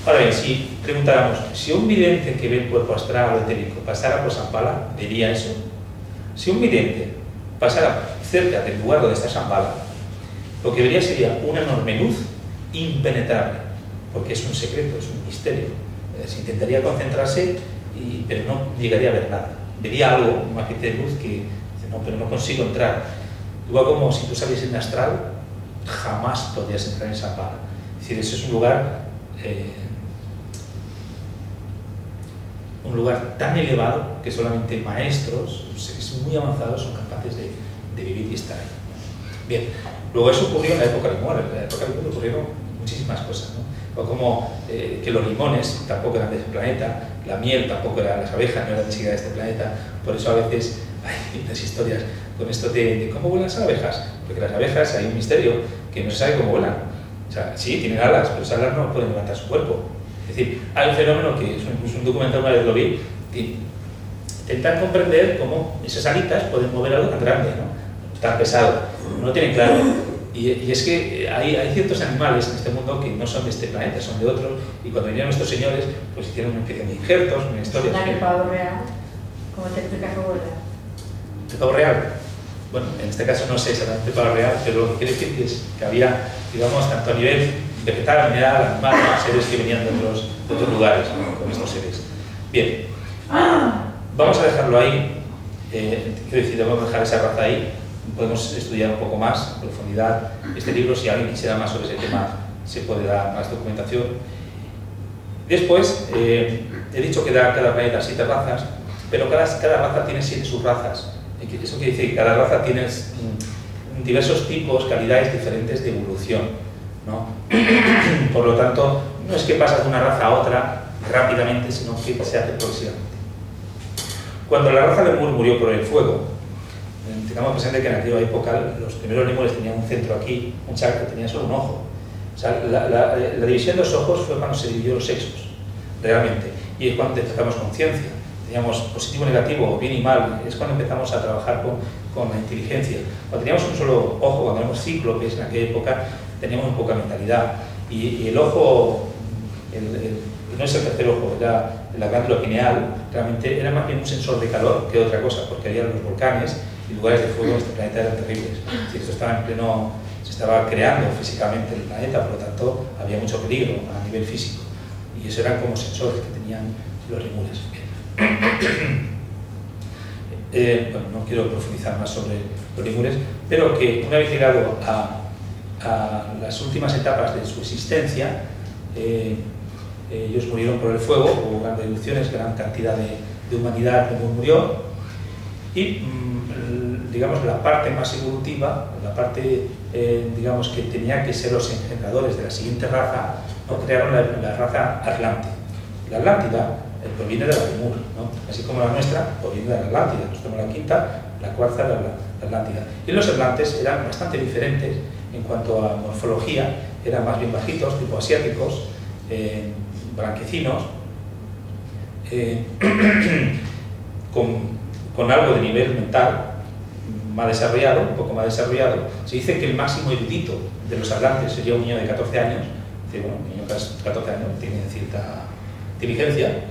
Ahora bien, si preguntáramos, si un vidente que ve el cuerpo astral o etérico pasara por Shambhala, ¿vería eso? Si un vidente pasara cerca del lugar donde está Shambhala, lo que vería sería una enorme luz impenetrable, porque es un secreto, es un misterio. Se intentaría concentrarse, pero no llegaría a ver nada. Vería algo, una especie de luz que dice, no, pero no consigo entrar. Igual como si tú salieses en astral, jamás podrías entrar en Shambhala. Es decir, eso es un lugar tan elevado que solamente maestros, seres muy avanzados, son capaces de vivir y estar ahí. Bien, luego eso ocurrió en la época de Limón. En la época de Limón ocurrieron muchísimas cosas, ¿no? O como que los limones tampoco eran de este planeta, la miel tampoco era, las abejas no eran ni siquiera de este planeta, por eso a veces hay unas historias con esto de cómo vuelan las abejas, porque las abejas hay un misterio que no se sabe cómo vuelan. O sea, sí, tienen alas, pero esas alas no pueden levantar su cuerpo. Es decir, hay un fenómeno que incluso un documental una vez lo vi, que intentan comprender cómo esas alitas pueden mover algo tan grande, ¿no? Tan pesado. No lo tienen claro. Y es que hay ciertos animales en este mundo que no son de este planeta, son de otros, y cuando vinieron nuestros señores, pues hicieron una especie de injertos, una historia. ¿El pavo real? ¿Cómo te explicas cómo vuela? ¿El pavo real? Bueno, en este caso no sé exactamente el pavo real, pero lo que quiere decir es que había, digamos, tanto a nivel vegetal, mineral, animal, seres que venían de otros lugares, ¿no? Con estos seres. Bien, vamos a dejarlo ahí. Quiero decir, vamos a dejar esa raza ahí. Podemos estudiar un poco más en profundidad este libro. Si alguien quisiera más sobre ese tema, se puede dar más documentación. Después, he dicho que da cada planeta 7 razas, pero cada raza tiene 7 subrazas. Eso quiere decir que cada raza tiene diversos tipos, calidades diferentes de evolución, ¿no? Por lo tanto, no es que pasas de una raza a otra rápidamente, sino que se hace progresivamente. Cuando la raza lemur murió por el fuego, tengamos presente que en aquella época los primeros lemures tenían un centro aquí, un charco, tenían solo un ojo. O sea, la división de los ojos fue cuando se dividió los sexos, realmente, y es cuando despertamos conciencia. Teníamos positivo, negativo, bien y mal, es cuando empezamos a trabajar con la inteligencia. Cuando teníamos un solo ojo, cuando éramos cíclopes en aquella época, teníamos muy poca mentalidad. Y el ojo, no es el tercer ojo, era la glándula pineal, realmente era más bien un sensor de calor que otra cosa, porque había los volcanes y lugares de fuego en este planeta eran terribles. Si esto estaba en pleno, se estaba creando físicamente el planeta, por lo tanto había mucho peligro a nivel físico. Y eso eran como sensores que tenían los lemures. Bueno, no quiero profundizar más sobre los lemures, pero que una vez llegado a las últimas etapas de su existencia, ellos murieron por el fuego, hubo grandes erupciones, gran cantidad de humanidad que murió, y digamos la parte más evolutiva, la parte digamos que tenía que ser los engendradores de la siguiente raza, ¿no? Crearon la raza Atlante. La Atlántida proviene de la lemur, ¿no? Así como la nuestra proviene de la Atlántida. Nosotros tenemos la quinta, la cuarta, la Atlántida. Y los atlantes eran bastante diferentes en cuanto a morfología, eran más bien bajitos, tipo asiáticos, blanquecinos, con algo de nivel mental más desarrollado, un poco más desarrollado. Se dice que el máximo erudito de los atlantes sería un niño de 14 años, bueno, un niño de 14 años tiene cierta inteligencia,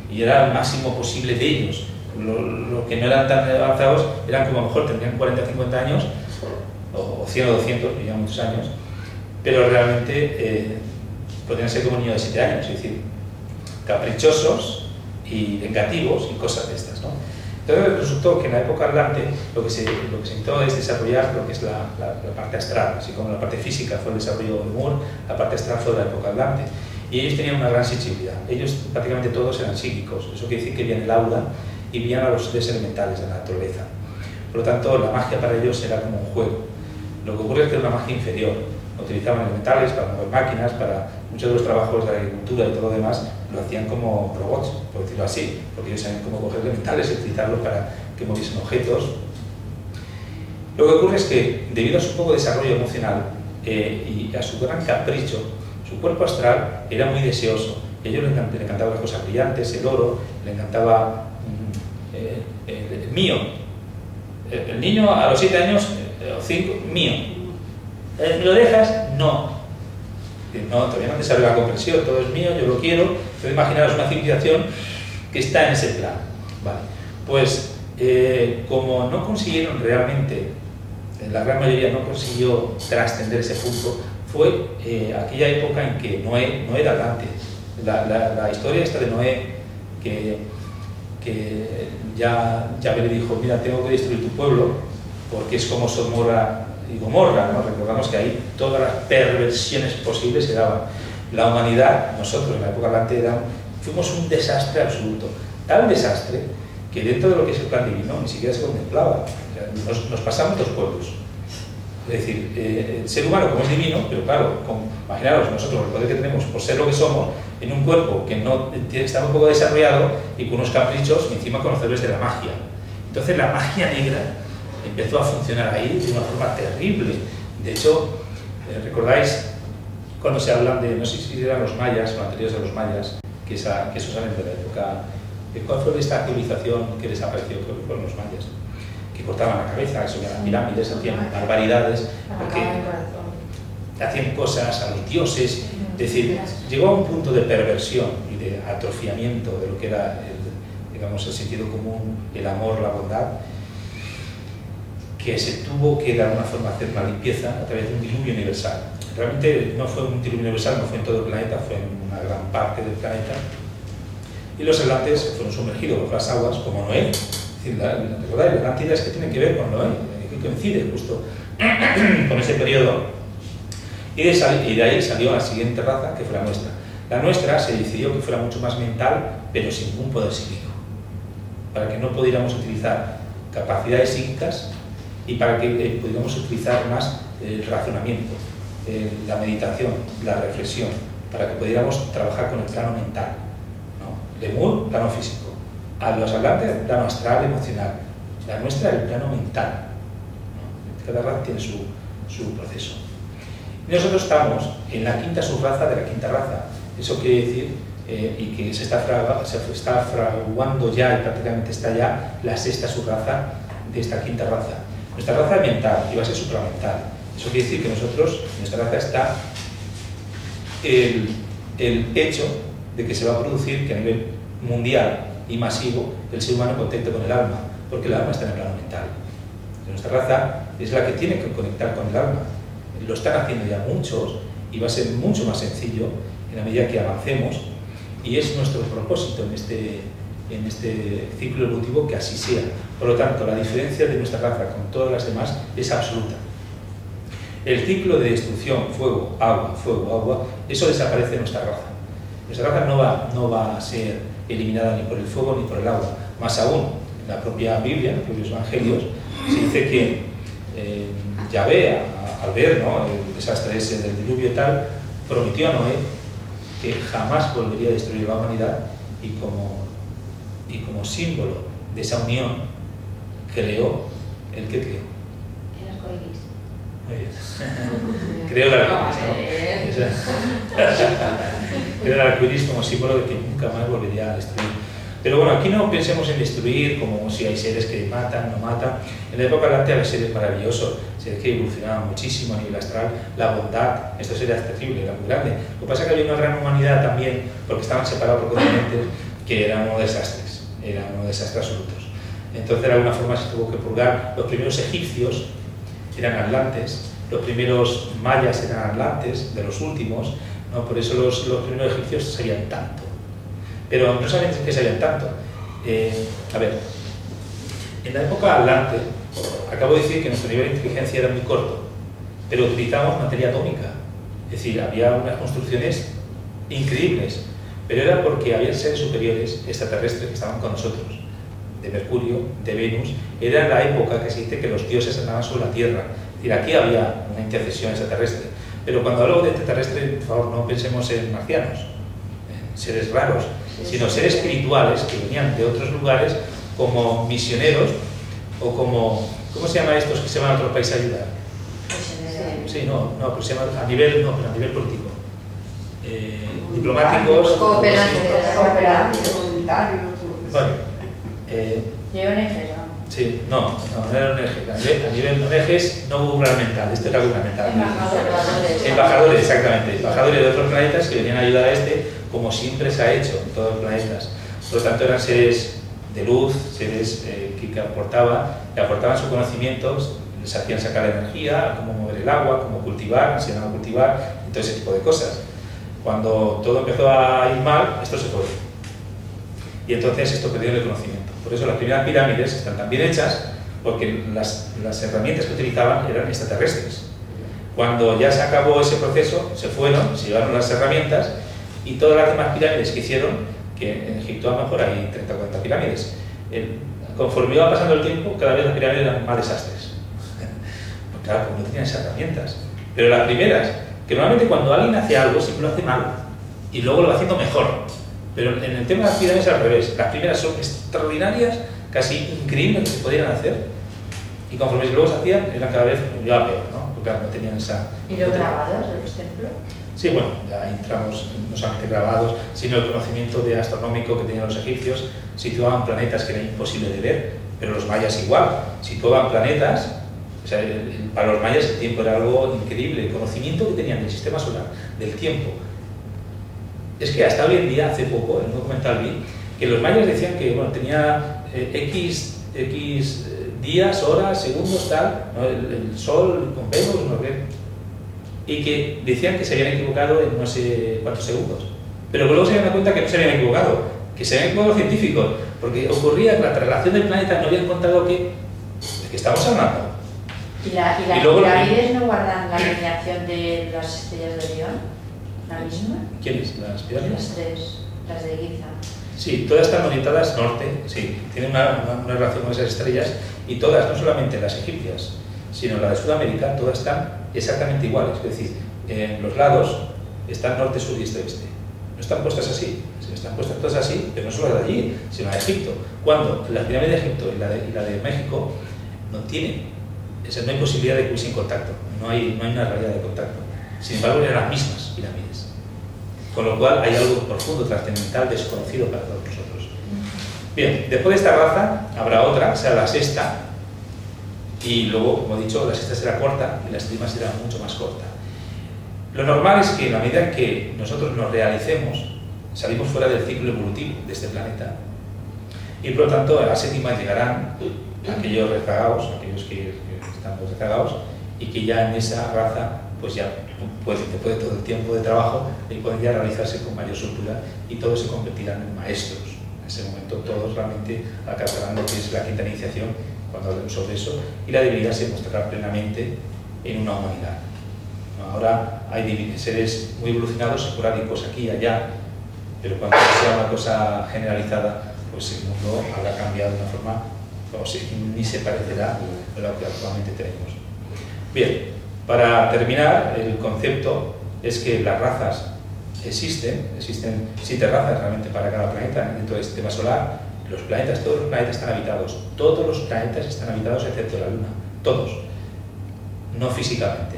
y era el máximo posible de ellos. Los que no eran tan avanzados eran como a lo mejor tendrían 40 o 50 años, o 100 o 200, vivían muchos años, pero realmente podrían ser como un niño de 7 años, es decir, caprichosos y vengativos y cosas de estas, ¿no? Entonces resultó que en la época Atlante lo que se intentó es desarrollar lo que es la parte astral, así como la parte física fue el desarrollo de Moore, la parte astral fue de la época Atlante. Y ellos tenían una gran sensibilidad, ellos prácticamente todos eran psíquicos, eso quiere decir que veían el aura y veían a los seres elementales de la naturaleza. Por lo tanto, la magia para ellos era como un juego. Lo que ocurre es que era una magia inferior, utilizaban elementales para mover máquinas, para muchos de los trabajos de la agricultura y todo lo demás, lo hacían como robots, por decirlo así, porque ellos sabían cómo coger elementales y utilizarlos para que moviesen objetos. Lo que ocurre es que, debido a su poco desarrollo emocional y a su gran capricho, su cuerpo astral era muy deseoso. A ellos le encantaban las cosas brillantes, el oro, le encantaba el mío. El niño a los 7 años, o 5, mío. ¿Me lo dejas? No. No, todavía no te sale la comprensión, todo es mío, yo lo quiero. Entonces imaginaros una civilización que está en ese plan. Vale. Pues como no consiguieron realmente, la gran mayoría no consiguió trascender ese punto, fue aquella época en que Noé era antes. La historia esta de Noé, que ya le dijo, mira, tengo que destruir tu pueblo, porque es como Sodoma y Gomorra, ¿no? Recordamos que ahí todas las perversiones posibles se daban. La humanidad, nosotros en la época atlante, fuimos un desastre absoluto. Tal desastre que dentro de lo que es el plan divino ni siquiera se contemplaba. O sea, nos pasamos dos pueblos. Es decir, el ser humano como es divino, pero claro, imaginaros nosotros el poder que tenemos por ser lo que somos, en un cuerpo que no está un poco desarrollado y con unos caprichos, y encima conocedores de la magia. Entonces la magia negra empezó a funcionar ahí de una forma terrible. De hecho, ¿recordáis cuando se hablan de, no sé si eran los mayas o anteriores de los mayas, que eso salen de la época, ¿cuál fue esta civilización que desapareció? Creo que fueron los mayas, que cortaban la cabeza, que subían las pirámides, hacían barbaridades, porque hacían cosas a los dioses. Es decir, llegó a un punto de perversión y de atrofiamiento de lo que era digamos, el sentido común, el amor, la bondad, que se tuvo que de alguna forma hacer una limpieza a través de un diluvio universal. Realmente no fue un diluvio universal, no fue en todo el planeta, fue en una gran parte del planeta. Y los atlantes fueron sumergidos bajo las aguas, como Noé. Es decir, ¿recordáis? La Atlántida es que tiene que ver con Noé, que coincide justo con ese periodo. Y de ahí salió la siguiente raza, que fue la nuestra. La nuestra se decidió que fuera mucho más mental, pero sin ningún poder psíquico, para que no pudiéramos utilizar capacidades psíquicas y para que pudiéramos utilizar más el razonamiento, la meditación, la reflexión, para que pudiéramos trabajar con el plano mental, ¿no? Lemur, plano físico, a los atlantes, el plano astral, emocional, la nuestra, el plano mental, ¿no? Cada raza tiene su proceso. Y nosotros estamos en la quinta subraza de la quinta raza. Eso quiere decir, y que se está fraguando ya y prácticamente está ya la sexta subraza de esta quinta raza. Nuestra raza es mental y va a ser supramental. Eso quiere decir que nosotros, en nuestra raza está el hecho de que se va a producir que a nivel mundial y masivo el ser humano contacte con el alma, porque el alma está en el plano mental. Nuestra raza es la que tiene que conectar con el alma. Lo están haciendo ya muchos y va a ser mucho más sencillo en la medida que avancemos, y es nuestro propósito en este ciclo evolutivo que así sea. Por lo tanto, la diferencia de nuestra raza con todas las demás es absoluta. El ciclo de destrucción, fuego, agua, eso desaparece en nuestra raza. Nuestra raza no va a ser eliminada ni por el fuego ni por el agua. Más aún, en la propia Biblia, en los propios evangelios, se dice que Yahvé, al ver, ¿no?, el desastre ese del diluvio y tal, prometió a Noé que jamás volvería a destruir la humanidad, y como símbolo de esa unión creó el que creó. El arcoíris. Muy bien. Creó el arcoíris, ¿no? Creó el arcoíris como símbolo de que nunca más volvería a destruir. Pero bueno, aquí no pensemos en destruir como si hay seres que matan, no matan. En la época atlante había seres maravillosos, seres que evolucionaban muchísimo a nivel astral. La bondad, esto sería terrible, era muy grande. Lo que pasa es que había una gran humanidad también, porque estaban separados por continentes, que eran unos desastres absolutos. Entonces de alguna forma se tuvo que purgar. Los primeros egipcios eran atlantes, los primeros mayas eran atlantes, de los últimos, ¿no? Por eso los primeros egipcios sabían tanto. Pero no saben que sabían tanto. A ver, en la época atlante, acabo de decir que nuestro nivel de inteligencia era muy corto, pero utilizamos materia atómica. Es decir, había unas construcciones increíbles, pero era porque había seres superiores extraterrestres que estaban con nosotros, de Mercurio, de Venus. Era la época que se dice que los dioses andaban sobre la Tierra. Es decir, aquí había una intercesión extraterrestre. Pero cuando hablo de extraterrestre, por favor, no pensemos en marcianos, seres raros, sino seres espirituales que venían de otros lugares como misioneros o como ¿Cómo se llama estos que se van a otro país a ayudar? Sí, no, pero se llama a nivel, no, pero a nivel político. Diplomáticos. Cooperantes. Bueno. Yo ONG, ¿no? Sí, no era ONG. A nivel ONGs no gubernamental, esto era gubernamental. Embajadores, exactamente. Embajadores de otros planetas que venían a ayudar a este, como siempre se ha hecho en todos los planetas. Por lo tanto, eran seres de luz, seres que aportaban sus conocimientos, les hacían sacar la energía, cómo mover el agua, cómo cultivar, enseñaban a cultivar, y todo ese tipo de cosas. Cuando todo empezó a ir mal, esto se fue. Y entonces esto perdió el conocimiento. Por eso las primeras pirámides están tan bien hechas, porque las herramientas que utilizaban eran extraterrestres. Cuando ya se acabó ese proceso, se fueron, se llevaron las herramientas, y todas las demás pirámides que hicieron, que en Egipto a lo mejor hay 30 o 40 pirámides, conforme iba pasando el tiempo, cada vez las pirámides eran más desastres. Pues claro, no tenían esas herramientas. Pero las primeras, que normalmente cuando alguien hace algo, siempre lo hace mal, y luego lo va haciendo mejor. Pero en el tema de las pirámides al revés. Las primeras son extraordinarias, casi increíbles que se podían hacer, y conforme luego se hacían, eran cada vez ya peor, ¿no? Porque no tenían esa... ¿Y los grabados de los templos? Sí, bueno, ya entramos no solamente grabados, sino el conocimiento astronómico que tenían los egipcios. Situaban planetas que era imposible de ver, pero los mayas igual. Situaban planetas, o sea, para los mayas el tiempo era algo increíble, el conocimiento que tenían del sistema solar, del tiempo. Es que hasta hoy en día, hace poco, en un documental vi, que los mayas decían que bueno, tenía X días, horas, segundos, tal, ¿no? el Sol con Venus, no sé, y que decían que se habían equivocado en no sé cuántos segundos. Pero luego se habían dado cuenta que no se habían equivocado, que se habían equivocado los científicos, porque ocurría que la traslación del planeta no habían encontrado ¿de qué estamos hablando? ¿Y las pirámides no guardan la alineación de las estrellas de Orión? ¿La misma? ¿Quiénes? ¿Las pirámides? Las tres, las de Giza. Sí, todas están orientadas norte, sí, tienen una relación con esas estrellas, y todas, no solamente las egipcias, sino la de Sudamérica, todas están exactamente iguales, es decir, en los lados están norte, sur y este, oeste. No están puestas así, están puestas todas así, pero no solo la de allí, sino la de Egipto. Cuando la pirámide de Egipto y la de México no tienen, no hay posibilidad de que hubiesen contacto, no hay una realidad de contacto. Sin embargo, eran las mismas pirámides. Con lo cual hay algo profundo, trascendental, desconocido para todos nosotros. Bien, después de esta raza habrá otra, será la sexta, y luego, como he dicho, la sexta será corta y la séptima será mucho más corta. Lo normal es que en la medida en que nosotros nos realicemos, salimos fuera del ciclo evolutivo de este planeta, y por lo tanto a la séptima llegarán aquellos rezagados, aquellos que están rezagados, y que ya en esa raza pues ya después de todo el tiempo de trabajo pueden ya realizarse con mayor soltura, y todos se convertirán en maestros. En ese momento todos realmente alcanzarán lo que es la quinta iniciación, cuando hablemos sobre eso, y la divinidad se mostrará plenamente en una humanidad. Ahora hay seres muy evolucionados, esporádicos aquí y allá, pero cuando sea una cosa generalizada, pues el mundo habrá cambiado de una forma, ni se parecerá a lo que actualmente tenemos. Bien. Para terminar, el concepto es que las razas existen 7 razas realmente para cada planeta dentro del sistema solar. Los planetas, todos los planetas están habitados, todos los planetas están habitados excepto la Luna, todos, no físicamente.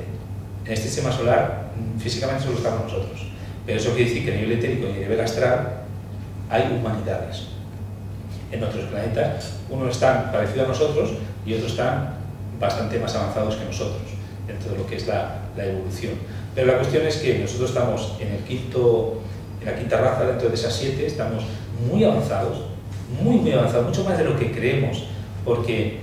En este sistema solar, físicamente solo estamos nosotros, pero eso quiere decir que a nivel etérico y a nivel astral hay humanidades. En otros planetas, unos están parecidos a nosotros y otros están bastante más avanzados que nosotros, dentro de lo que es la evolución. Pero la cuestión es que nosotros estamos en la quinta raza, dentro de esas 7, estamos muy avanzados, muy avanzados, mucho más de lo que creemos, porque,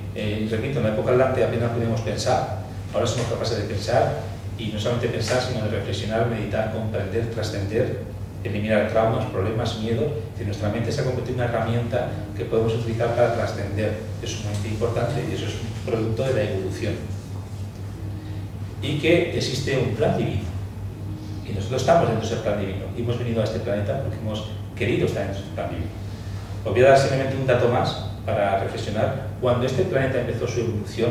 repito, en la época atlante apenas podíamos pensar, ahora somos capaces de pensar, y no solamente pensar, sino de reflexionar, meditar, comprender, trascender, eliminar traumas, problemas, miedo. Nuestra mente se ha convertido en una herramienta que podemos utilizar para trascender. Eso es muy importante y eso es un producto de la evolución. Y que existe un plan divino. Y nosotros estamos dentro de ese plan divino. Y hemos venido a este planeta porque hemos querido estar dentro de ese plan divino. Os voy a dar simplemente un dato más para reflexionar. Cuando este planeta empezó su evolución,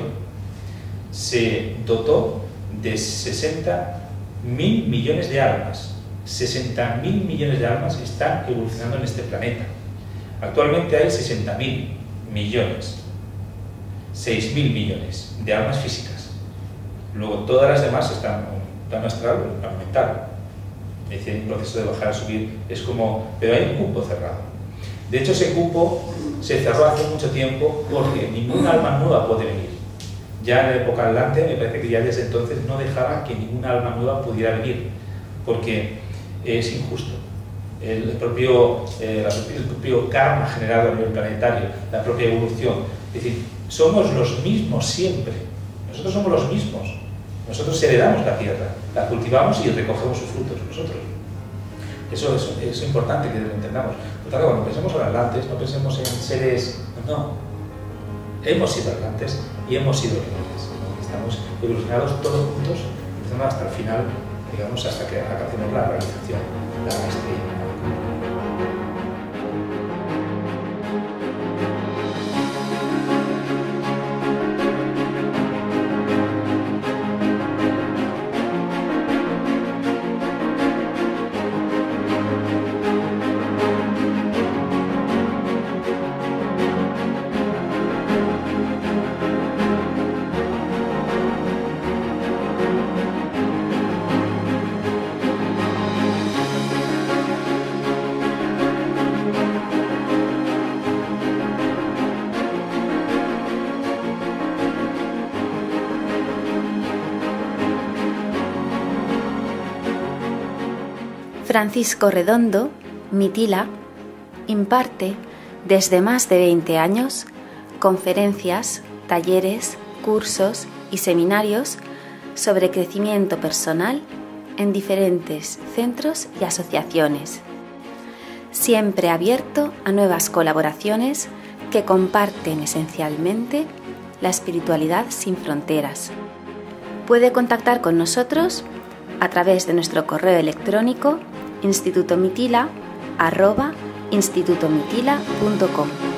se dotó de 60.000 millones de almas. 60.000 millones de almas están evolucionando en este planeta. Actualmente hay 60.000 millones. 6.000 millones de almas físicas. Luego todas las demás están en un plano astral o en un plano mental. Es decir, hay un proceso de bajar a subir, es como... Pero hay un cupo cerrado. De hecho, ese cupo se cerró hace mucho tiempo porque ninguna alma nueva puede venir. Ya en la época adelante, me parece que ya desde entonces no dejaban que ninguna alma nueva pudiera venir, porque es injusto. El propio karma generado a nivel planetario, la propia evolución. Es decir, somos los mismos siempre. Nosotros somos los mismos. Nosotros heredamos la tierra, la cultivamos y recogemos sus frutos nosotros. Eso es importante que lo entendamos. Por tanto, cuando pensemos en atlantes, no pensemos en seres... No. Hemos sido atlantes y hemos sido rebeldes. Estamos evolucionados todos juntos, hasta el final, digamos, hasta que alcancemos la realización, la maestría. Francisco Redondo, Mitila, imparte desde más de 20 años conferencias, talleres, cursos y seminarios sobre crecimiento personal en diferentes centros y asociaciones, siempre abierto a nuevas colaboraciones que comparten esencialmente la espiritualidad sin fronteras. Puede contactar con nosotros a través de nuestro correo electrónico institutomitila@institutomitila.com.